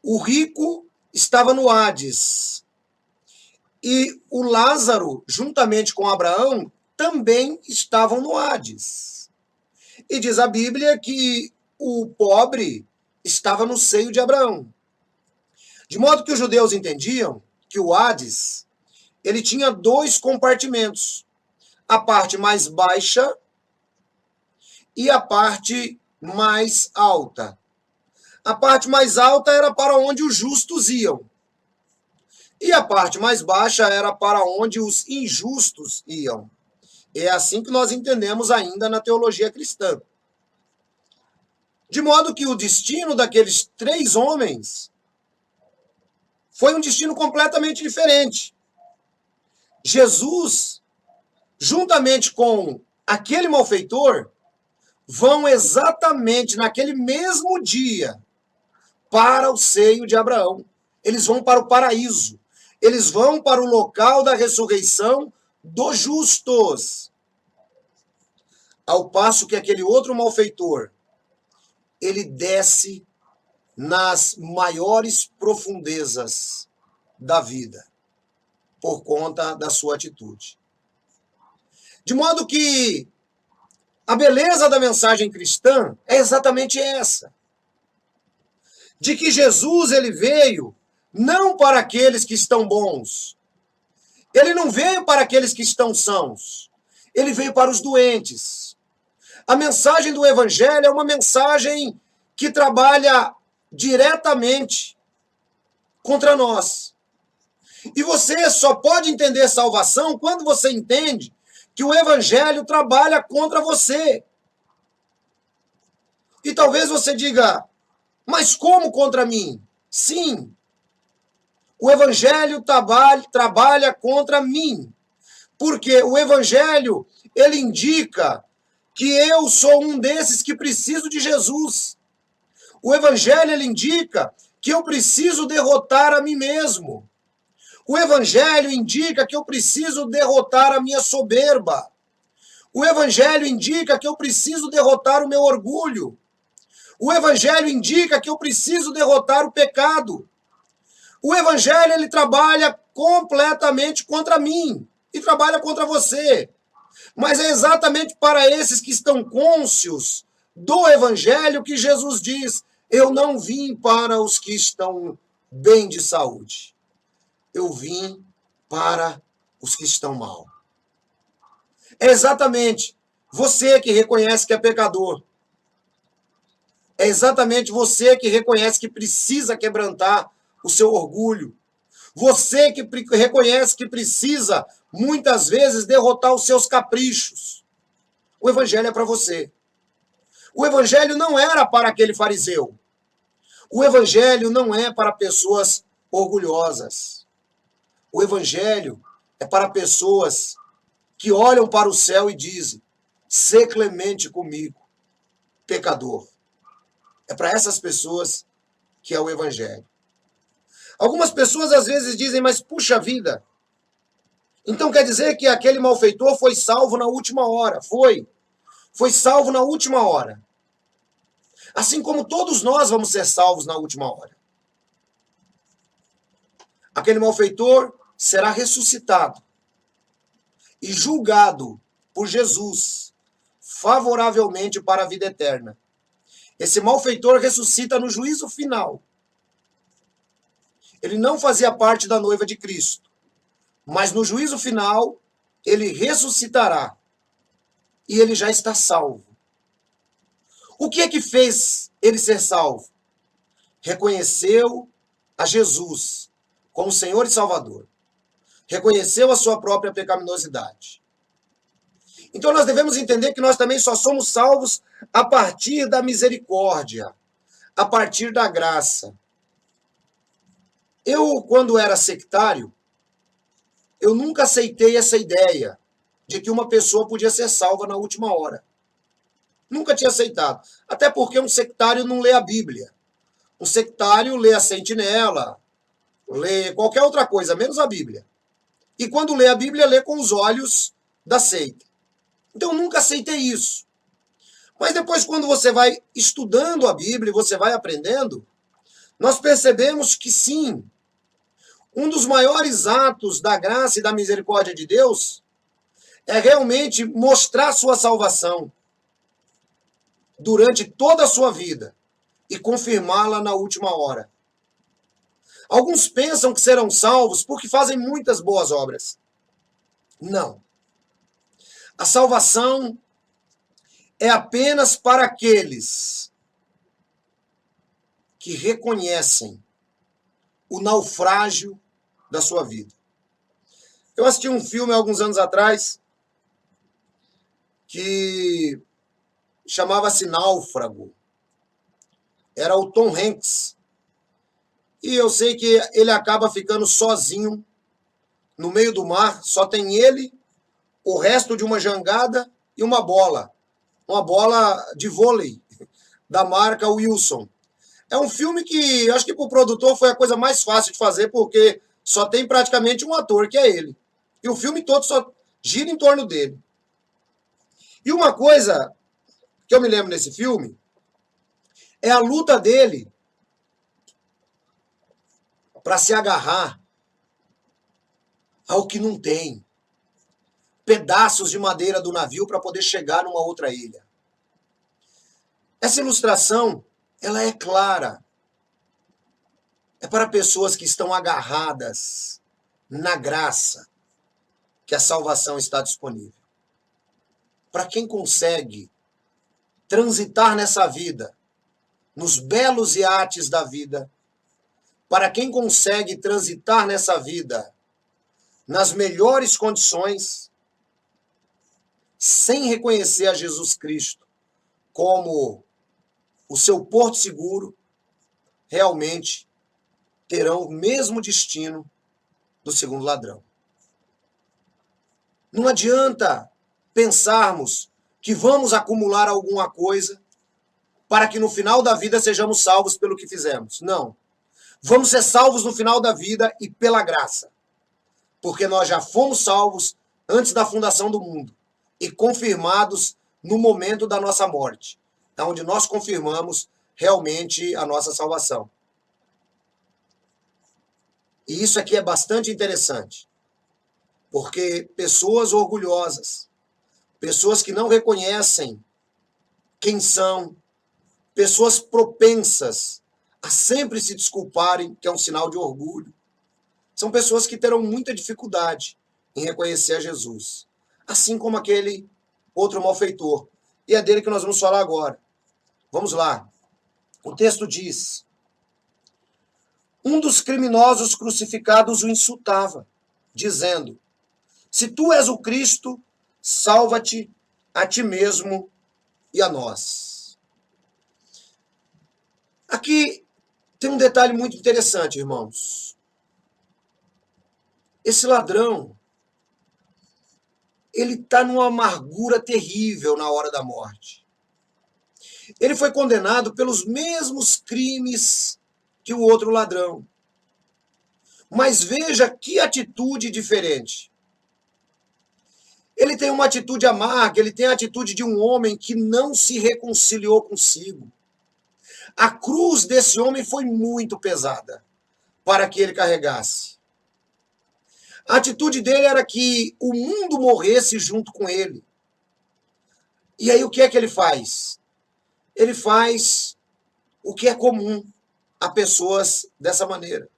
Speaker 1: O rico estava no Hades. E o Lázaro, juntamente com Abraão, também estavam no Hades. E diz a Bíblia que o pobre estava no seio de Abraão. De modo que os judeus entendiam que o Hades, ele tinha dois compartimentos. A parte mais baixa e a parte mais alta. A parte mais alta era para onde os justos iam. E a parte mais baixa era para onde os injustos iam. É assim que nós entendemos ainda na teologia cristã. De modo que o destino daqueles três homens foi um destino completamente diferente. Jesus, juntamente com aquele malfeitor, vão exatamente naquele mesmo dia para o seio de Abraão. Eles vão para o paraíso. eles vão para o local da ressurreição dos justos. Ao passo que aquele outro malfeitor, ele desce nas maiores profundezas da vida, por conta da sua atitude. De modo que a beleza da mensagem cristã é exatamente essa. De que Jesus, ele veio não para aqueles que estão bons. Ele não veio para aqueles que estão sãos. Ele veio para os doentes. A mensagem do Evangelho é uma mensagem que trabalha diretamente contra nós. E você só pode entender salvação quando você entende que o Evangelho trabalha contra você. E talvez você diga, mas como contra mim? Sim, o Evangelho trabalha contra mim. Porque o Evangelho, ele indica que eu sou um desses que preciso de Jesus. O Evangelho, ele indica que eu preciso derrotar a mim mesmo. O Evangelho indica que eu preciso derrotar a minha soberba. O Evangelho indica que eu preciso derrotar o meu orgulho. O Evangelho indica que eu preciso derrotar o pecado. O Evangelho, ele trabalha completamente contra mim e trabalha contra você. Mas é exatamente para esses que estão cônscios do Evangelho que Jesus diz, eu não vim para os que estão bem de saúde. Eu vim para os que estão mal. É exatamente você que reconhece que é pecador. É exatamente você que reconhece que precisa quebrantar o seu orgulho. Você que reconhece que precisa, muitas vezes, derrotar os seus caprichos. O Evangelho é para você. O Evangelho não era para aquele fariseu. O Evangelho não é para pessoas orgulhosas. O Evangelho é para pessoas que olham para o céu e dizem, sê clemente comigo, pecador. É para essas pessoas que é o Evangelho. Algumas pessoas às vezes dizem, mas puxa vida, então quer dizer que aquele malfeitor foi salvo na última hora? Foi. Foi salvo na última hora. Assim como todos nós vamos ser salvos na última hora. Aquele malfeitor será ressuscitado e julgado por Jesus favoravelmente para a vida eterna. Esse malfeitor ressuscita no juízo final. Ele não fazia parte da noiva de Cristo, mas no juízo final ele ressuscitará e ele já está salvo. O que é que fez ele ser salvo? Reconheceu a Jesus como Senhor e Salvador. Reconheceu a sua própria pecaminosidade. Então nós devemos entender que nós também só somos salvos a partir da misericórdia, a partir da graça. Eu, quando era sectário, eu nunca aceitei essa ideia de que uma pessoa podia ser salva na última hora. Nunca tinha aceitado. Até porque um sectário não lê a Bíblia. Um sectário lê a Sentinela, lê qualquer outra coisa, menos a Bíblia. E quando lê a Bíblia, lê com os olhos da seita. Então, eu nunca aceitei isso. Mas depois, quando você vai estudando a Bíblia, você vai aprendendo, nós percebemos que sim, um dos maiores atos da graça e da misericórdia de Deus é realmente mostrar sua salvação durante toda a sua vida e confirmá-la na última hora. Alguns pensam que serão salvos porque fazem muitas boas obras. Não. A salvação é apenas para aqueles que reconhecem o naufrágio da sua vida. Eu assisti um filme há alguns anos atrás que chamava-se Náufrago. Era o Tom Hanks. E eu sei que ele acaba ficando sozinho no meio do mar. Só tem ele, o resto de uma jangada e uma bola. Uma bola de vôlei da marca Wilson. É um filme que, acho que para o produtor foi a coisa mais fácil de fazer, porque só tem praticamente um ator, que é ele. E o filme todo só gira em torno dele. E uma coisa que eu me lembro nesse filme é a luta dele para se agarrar ao que não tem. Pedaços de madeira do navio para poder chegar numa outra ilha. Essa ilustração, ela é clara. É para pessoas que estão agarradas na graça que a salvação está disponível. Para quem consegue transitar nessa vida, nos belos iates da vida, para quem consegue transitar nessa vida nas melhores condições, sem reconhecer a Jesus Cristo como o seu porto seguro, realmente terão o mesmo destino do segundo ladrão. Não adianta pensarmos que vamos acumular alguma coisa para que no final da vida sejamos salvos pelo que fizemos. Não. Vamos ser salvos no final da vida e pela graça. Porque nós já fomos salvos antes da fundação do mundo e confirmados no momento da nossa morte, onde nós confirmamos realmente a nossa salvação. E isso aqui é bastante interessante, porque pessoas orgulhosas, pessoas que não reconhecem quem são, pessoas propensas a sempre se desculparem, que é um sinal de orgulho, são pessoas que terão muita dificuldade em reconhecer a Jesus. Assim como aquele outro malfeitor. E é dele que nós vamos falar agora. Vamos lá. O texto diz: um dos criminosos crucificados o insultava, dizendo: se tu és o Cristo, salva-te a ti mesmo e a nós. Aqui tem um detalhe muito interessante, irmãos. Esse ladrão, ele está numa amargura terrível na hora da morte. Ele foi condenado pelos mesmos crimes que o outro ladrão. Mas veja que atitude diferente. Ele tem uma atitude amarga, ele tem a atitude de um homem que não se reconciliou consigo. A cruz desse homem foi muito pesada para que ele carregasse. A atitude dele era que o mundo morresse junto com ele. E aí o que é que ele faz? Ele faz o que é comum a pessoas dessa maneira.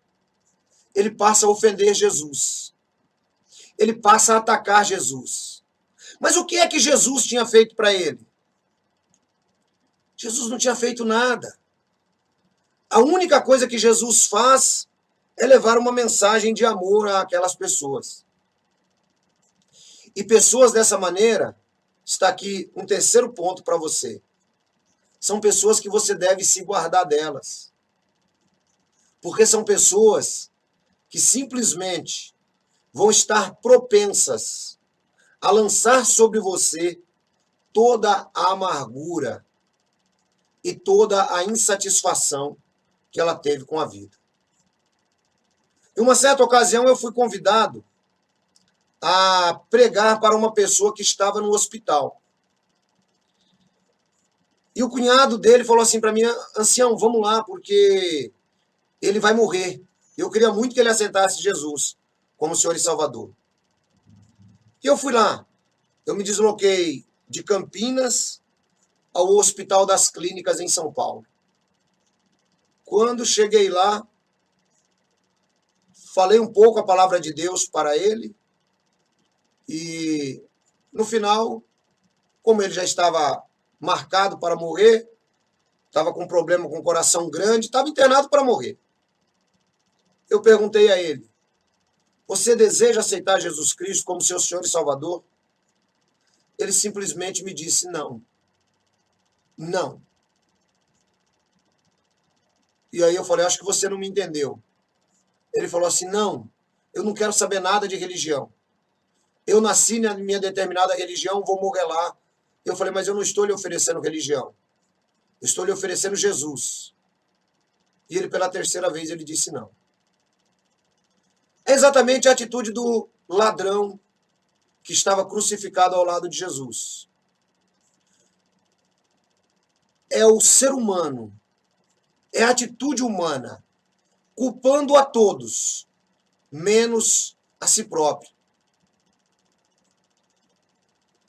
Speaker 1: Ele passa a ofender Jesus. Ele passa a atacar Jesus. Mas o que é que Jesus tinha feito para ele? Jesus não tinha feito nada. A única coisa que Jesus faz é levar uma mensagem de amor àquelas pessoas. E pessoas dessa maneira, está aqui um terceiro ponto para você. São pessoas que você deve se guardar delas. Porque são pessoas que simplesmente vão estar propensas a lançar sobre você toda a amargura e toda a insatisfação que ela teve com a vida. Em uma certa ocasião, eu fui convidado a pregar para uma pessoa que estava no hospital. E o cunhado dele falou assim para mim: ancião, vamos lá, porque ele vai morrer. Eu queria muito que ele aceitasse Jesus como Senhor e Salvador. E eu fui lá. Eu me desloquei de Campinas ao Hospital das Clínicas em São Paulo. Quando cheguei lá, falei um pouco a palavra de Deus para ele. E no final, como ele já estava marcado para morrer, estava com um problema com o coração grande, estava internado para morrer. Eu perguntei a ele: você deseja aceitar Jesus Cristo como seu Senhor e Salvador? Ele simplesmente me disse: não. Não. E aí eu falei: acho que você não me entendeu. Ele falou assim: não, eu não quero saber nada de religião. Eu nasci na minha determinada religião, vou morrer lá. Eu falei: mas eu não estou lhe oferecendo religião. Eu estou lhe oferecendo Jesus. E ele, pela terceira vez, ele disse não. É exatamente a atitude do ladrão que estava crucificado ao lado de Jesus. É o ser humano, é a atitude humana, culpando a todos, menos a si próprio.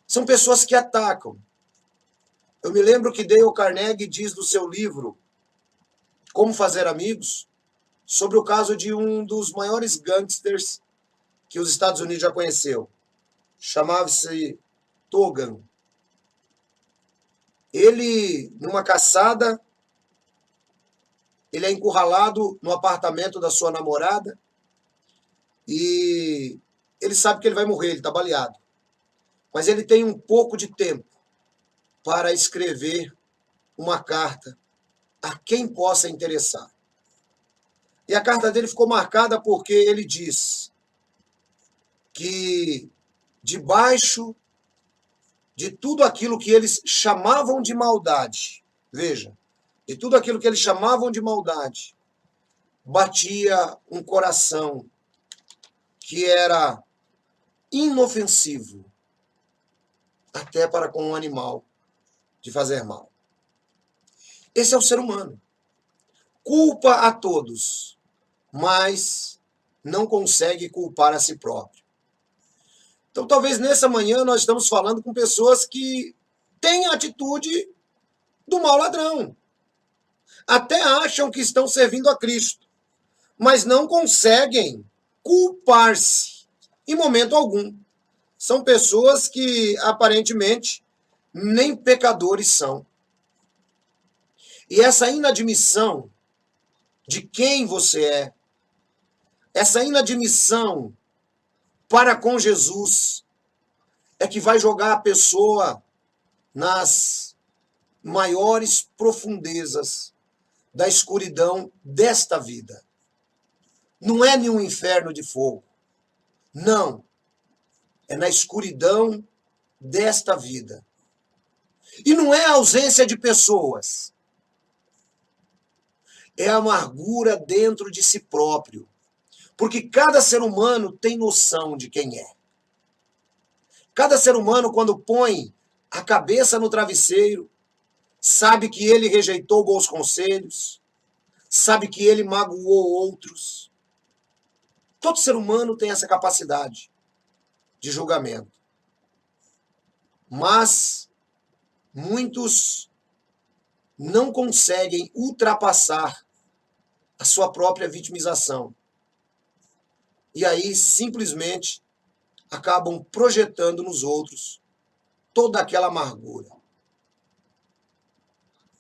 Speaker 1: São pessoas que atacam. Eu me lembro que Dale Carnegie diz no seu livro Como Fazer Amigos, sobre o caso de um dos maiores gangsters que os Estados Unidos já conheceu. Chamava-se Togan. Ele, numa caçada, ele é encurralado no apartamento da sua namorada e ele sabe que ele vai morrer, ele está baleado. Mas ele tem um pouco de tempo para escrever uma carta a quem possa interessar. E a carta dele ficou marcada porque ele diz que debaixo de tudo aquilo que eles chamavam de maldade, veja, de tudo aquilo que eles chamavam de maldade, batia um coração que era inofensivo, até para com um animal, de fazer mal. Esse é o ser humano. Culpa a todos, mas não consegue culpar a si próprio. Então, talvez nessa manhã nós estamos falando com pessoas que têm a atitude do mau ladrão. Até acham que estão servindo a Cristo, mas não conseguem culpar-se em momento algum. São pessoas que, aparentemente, nem pecadores são. E essa inadmissão de quem você é, essa inadmissão para com Jesus, é que vai jogar a pessoa nas maiores profundezas da escuridão desta vida. Não é nenhum inferno de fogo. Não. É na escuridão desta vida. E não é a ausência de pessoas. É a amargura dentro de si próprio. Porque cada ser humano tem noção de quem é. Cada ser humano, quando põe a cabeça no travesseiro, sabe que ele rejeitou bons conselhos, sabe que ele magoou outros. Todo ser humano tem essa capacidade de julgamento. Mas muitos não conseguem ultrapassar a sua própria vitimização. E aí, simplesmente, acabam projetando nos outros toda aquela amargura.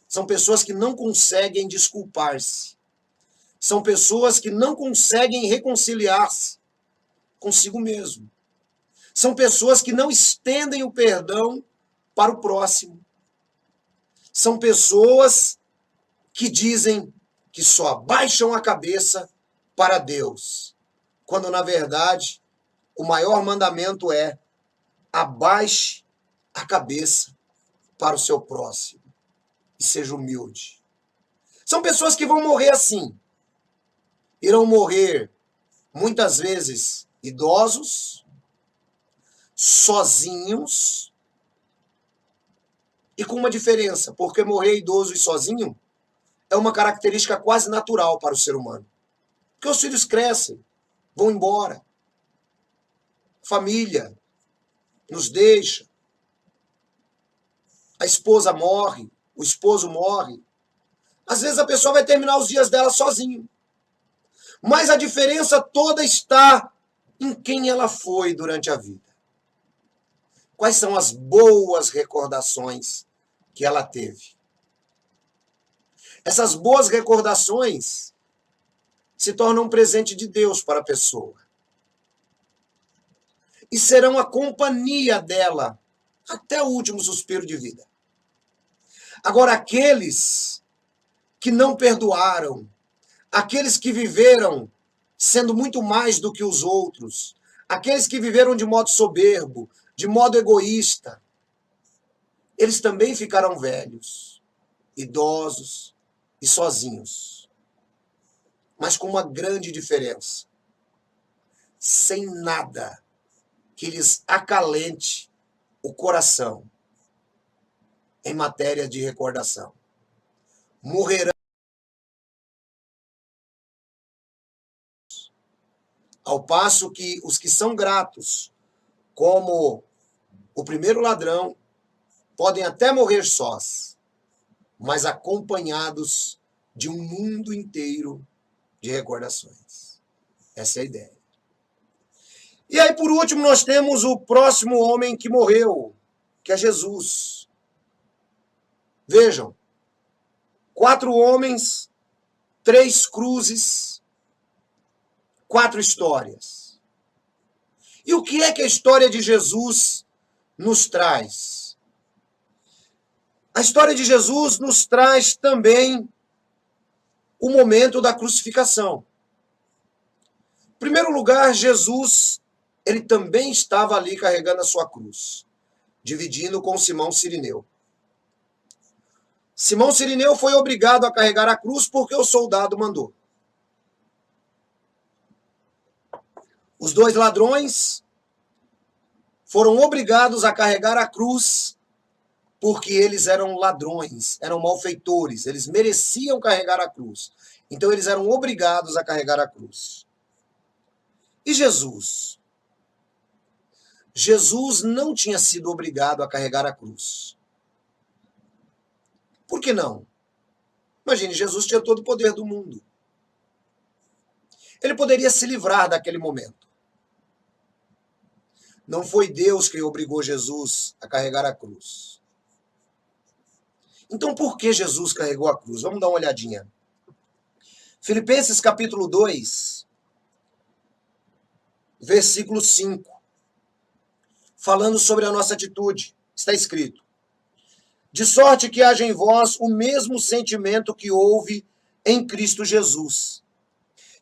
Speaker 1: São pessoas que não conseguem desculpar-se. São pessoas que não conseguem reconciliar-se consigo mesmo. São pessoas que não estendem o perdão para o próximo. São pessoas que dizem que só abaixam a cabeça para Deus, quando, na verdade, o maior mandamento é: abaixe a cabeça para o seu próximo e seja humilde. São pessoas que vão morrer assim. Irão morrer, muitas vezes, idosos, sozinhos, e com uma diferença, porque morrer idoso e sozinho é uma característica quase natural para o ser humano. Porque os filhos crescem, vão embora. Família nos deixa. A esposa morre, o esposo morre. Às vezes a pessoa vai terminar os dias dela sozinho. Mas a diferença toda está em quem ela foi durante a vida. Quais são as boas recordações que ela teve? Essas boas recordações se tornam um presente de Deus para a pessoa. E serão a companhia dela até o último suspiro de vida. Agora, aqueles que não perdoaram, aqueles que viveram sendo muito mais do que os outros, aqueles que viveram de modo soberbo, de modo egoísta, eles também ficarão velhos, idosos e sozinhos. Mas com uma grande diferença. sem nada que lhes acalente o coração em matéria de recordação. Morrerão ao passo que os que são gratos, como o primeiro ladrão, podem até morrer sós, mas acompanhados de um mundo inteiro de recordações. Essa é a ideia. E aí, por último, nós temos o próximo homem que morreu, que é Jesus. Vejam, 4 homens, 3 cruzes, 4 histórias. E o que é que a história de Jesus nos traz? A história de Jesus nos traz também o momento da crucificação. Em primeiro lugar, Jesus, ele também estava ali carregando a sua cruz, dividindo com Simão Cirineu. Simão Cirineu foi obrigado a carregar a cruz porque o soldado mandou. Os 2 ladrões foram obrigados a carregar a cruz porque eles eram ladrões, eram malfeitores, eles mereciam carregar a cruz. Então eles eram obrigados a carregar a cruz. E Jesus? Jesus não tinha sido obrigado a carregar a cruz. Por que não? Imagine, Jesus tinha todo o poder do mundo. Ele poderia se livrar daquele momento. Não foi Deus quem obrigou Jesus a carregar a cruz. Então, por que Jesus carregou a cruz? Vamos dar uma olhadinha. Filipenses capítulo 2, versículo 5. Falando sobre a nossa atitude. Está escrito: de sorte que haja em vós o mesmo sentimento que houve em Cristo Jesus,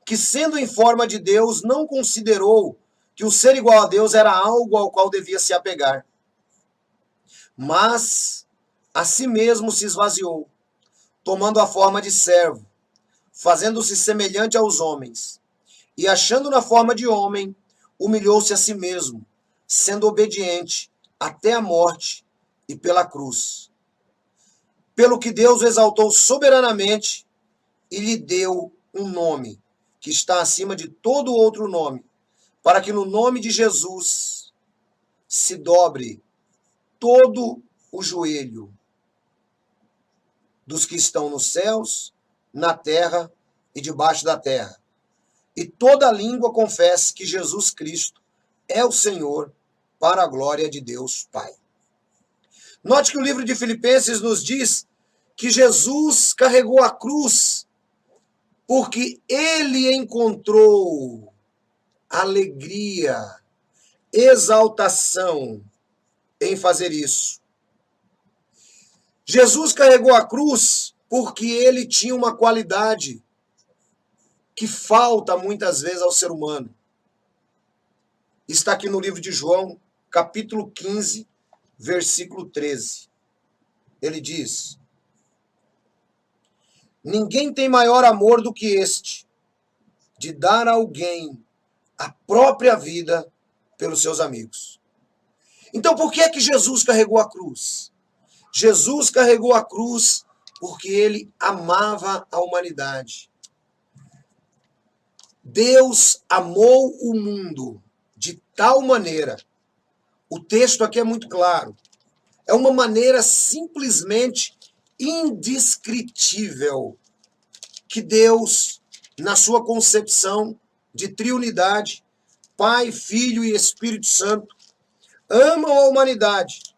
Speaker 1: que sendo em forma de Deus, não considerou que o ser igual a Deus era algo ao qual devia se apegar, mas a si mesmo se esvaziou, tomando a forma de servo, fazendo-se semelhante aos homens, e achando na forma de homem, humilhou-se a si mesmo, sendo obediente até a morte e pela cruz. Pelo que Deus o exaltou soberanamente e lhe deu um nome que está acima de todo outro nome, para que no nome de Jesus se dobre todo o joelho dos que estão nos céus, na terra e debaixo da terra, e toda língua confesse que Jesus Cristo é o Senhor, para a glória de Deus Pai. Note que o livro de Filipenses nos diz que Jesus carregou a cruz porque ele encontrou alegria, exaltação em fazer isso. Jesus carregou a cruz porque ele tinha uma qualidade que falta muitas vezes ao ser humano. Está aqui no livro de João, capítulo 15, versículo 13. Ele diz: ninguém tem maior amor do que este, de dar a alguém a própria vida pelos seus amigos. Então, por que é que Jesus carregou a cruz? Jesus carregou a cruz porque ele amava a humanidade. Deus amou o mundo de tal maneira, o texto aqui é muito claro, é uma maneira simplesmente indescritível que Deus, na sua concepção de triunidade, Pai, Filho e Espírito Santo, amam a humanidade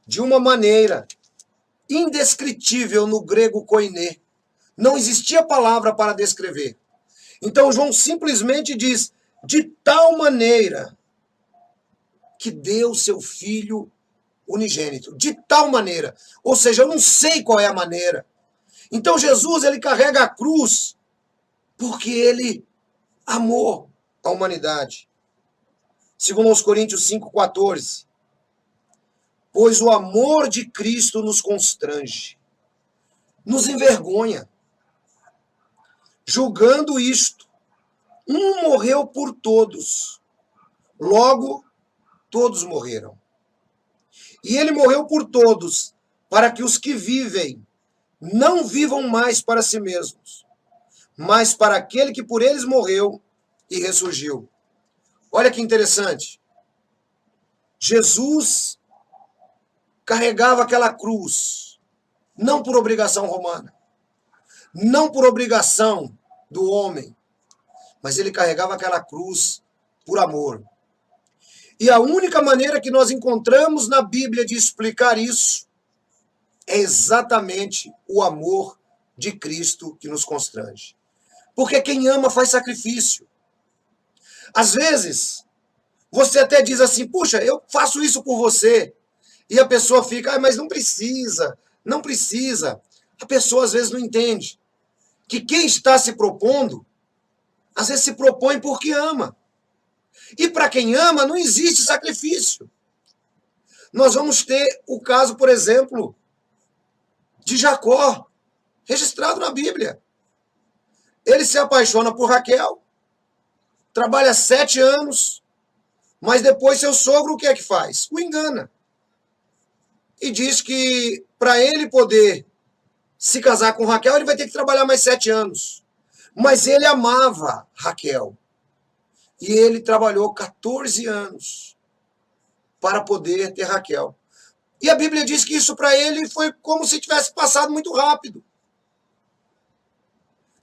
Speaker 1: de uma maneira indescritível no grego koiné. Não existia palavra para descrever. Então João simplesmente diz, de tal maneira que deu seu Filho unigênito. De tal maneira. Ou seja, eu não sei qual é a maneira. Então Jesus, ele carrega a cruz porque ele amou a humanidade. Segundo aos Coríntios 5,14. Pois o amor de Cristo nos constrange, nos envergonha, julgando isto, um morreu por todos, Logo, todos morreram. E ele morreu por todos, para que os que vivem não vivam mais para si mesmos, mas para aquele que por eles morreu e ressurgiu. Olha que interessante. Jesus carregava aquela cruz, não por obrigação romana, não por obrigação do homem, mas ele carregava aquela cruz por amor. E a única maneira que nós encontramos na Bíblia de explicar isso é exatamente o amor de Cristo que nos constrange. Porque quem ama faz sacrifício. Às vezes, você até diz assim, puxa, eu faço isso por você. E a pessoa fica, mas não precisa, não precisa. A pessoa às vezes não entende que quem está se propondo, às vezes se propõe porque ama. E para quem ama, não existe sacrifício. Nós vamos ter o caso, por exemplo, de Jacó, registrado na Bíblia. Ele se apaixona por Raquel, trabalha 7 anos, mas depois seu sogro o que é que faz? O engana. E diz que para ele poder se casar com Raquel, ele vai ter que trabalhar mais 7 anos. Mas ele amava Raquel. E ele trabalhou 14 anos para poder ter Raquel. E a Bíblia diz que isso para ele foi como se tivesse passado muito rápido.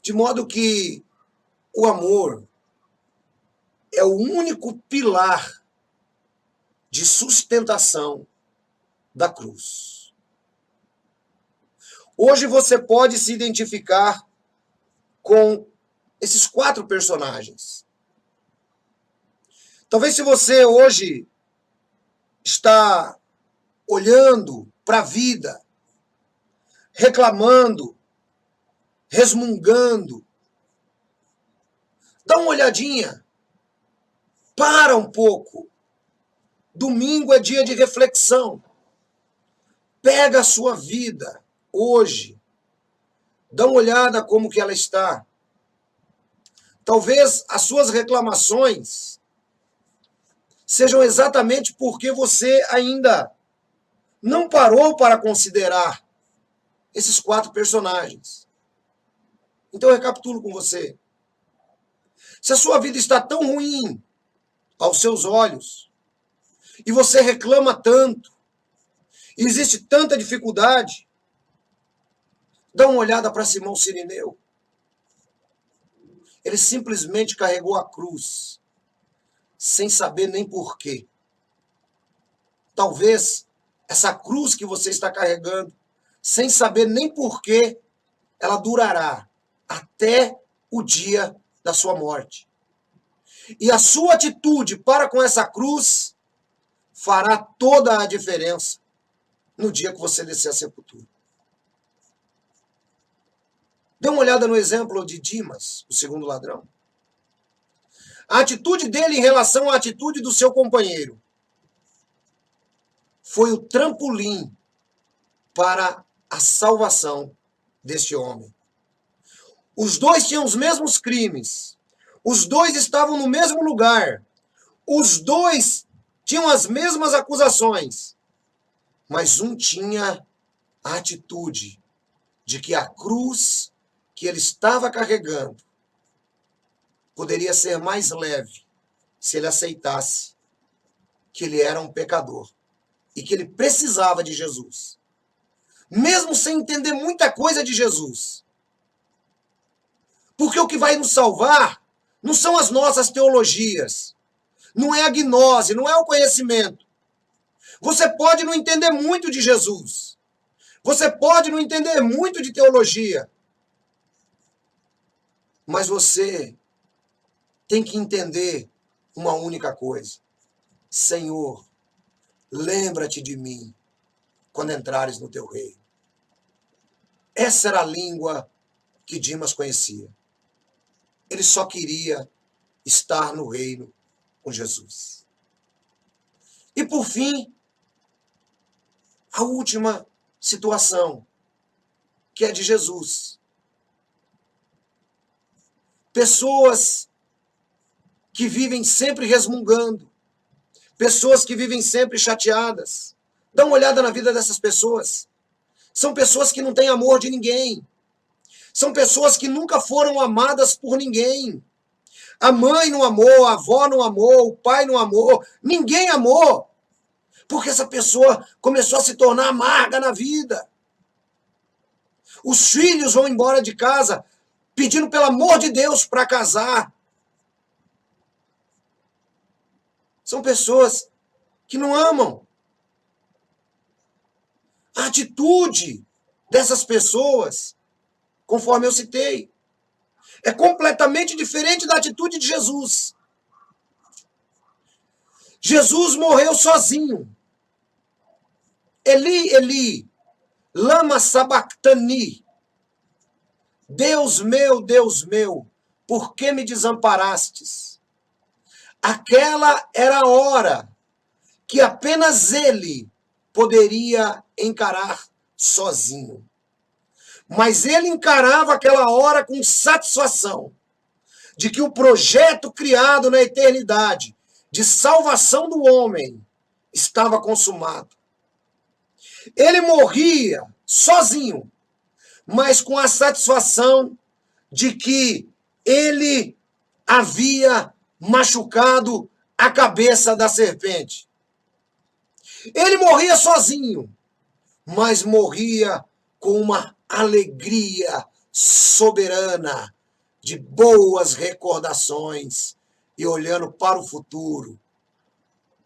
Speaker 1: De modo que o amor é o único pilar de sustentação da cruz. Hoje você pode se identificar com esses 4 personagens. Talvez se você hoje está olhando para a vida, reclamando, resmungando, dá uma olhadinha, para um pouco. Domingo é dia de reflexão. Pega a sua vida hoje, dá uma olhada como que ela está. Talvez as suas reclamações sejam exatamente porque você ainda não parou para considerar esses 4 personagens. Então eu recapitulo com você. Se a sua vida está tão ruim aos seus olhos, e você reclama tanto, e existe tanta dificuldade, dá uma olhada para Simão Cirineu. Ele simplesmente carregou a cruz, sem saber nem porquê. Talvez essa cruz que você está carregando, sem saber nem porquê, ela durará até o dia da sua morte. E a sua atitude para com essa cruz fará toda a diferença no dia que você descer a sepultura. Dê uma olhada no exemplo de Dimas, o segundo ladrão. A atitude dele em relação à atitude do seu companheiro foi o trampolim para a salvação deste homem. Os dois tinham os mesmos crimes. Os dois estavam no mesmo lugar. Os dois tinham as mesmas acusações. Mas um tinha a atitude de que a cruz que ele estava carregando poderia ser mais leve se ele aceitasse que ele era um pecador e que ele precisava de Jesus. Mesmo sem entender muita coisa de Jesus. Porque o que vai nos salvar não são as nossas teologias, não é a gnose, não é o conhecimento. Você pode não entender muito de Jesus. Você pode não entender muito de teologia. Mas você tem que entender uma única coisa. Senhor, lembra-te de mim quando entrares no teu reino. Essa era a língua que Dimas conhecia. Ele só queria estar no reino com Jesus. E por fim, a última situação, que é de Jesus. Pessoas que vivem sempre resmungando, pessoas que vivem sempre chateadas. Dá uma olhada na vida dessas pessoas. São pessoas que não têm amor de ninguém. São pessoas que nunca foram amadas por ninguém. A mãe não amou, a avó não amou, o pai não amou, ninguém amou. Porque essa pessoa começou a se tornar amarga na vida. Os filhos vão embora de casa pedindo pelo amor de Deus para casar. São pessoas que não amam. A atitude dessas pessoas, conforme eu citei, é completamente diferente da atitude de Jesus. Jesus morreu sozinho. Eli, Eli, lama sabachthani. Deus meu, por que me desamparastes? Aquela era a hora que apenas ele poderia encarar sozinho. Mas ele encarava aquela hora com satisfação de que o projeto criado na eternidade de salvação do homem estava consumado. Ele morria sozinho, mas com a satisfação de que ele havia machucado a cabeça da serpente. Ele morria sozinho, mas morria com uma alegria soberana de boas recordações e olhando para o futuro.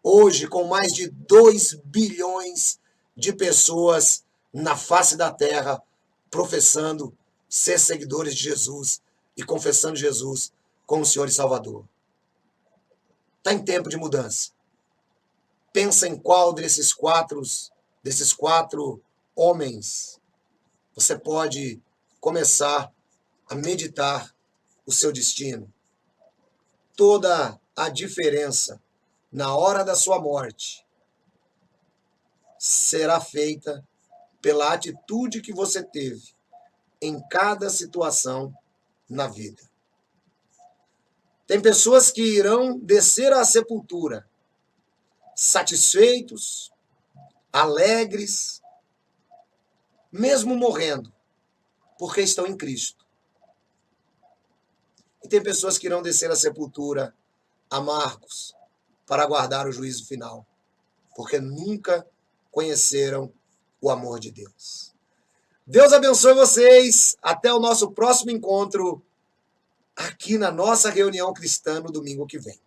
Speaker 1: Hoje, com mais de 2 bilhões de pessoas na face da terra professando ser seguidores de Jesus e confessando Jesus como Senhor e Salvador. Está em tempo de mudança. Pensa em qual desses quatro homens você pode começar a meditar o seu destino. Toda a diferença na hora da sua morte será feita pela atitude que você teve em cada situação na vida. Tem pessoas que irão descer à sepultura satisfeitos, alegres, mesmo morrendo, porque estão em Cristo. E tem pessoas que irão descer à sepultura amargos para aguardar o juízo final, porque nunca conheceram o amor de Deus. Deus abençoe vocês. Até o nosso próximo encontro aqui na nossa reunião cristã no domingo que vem.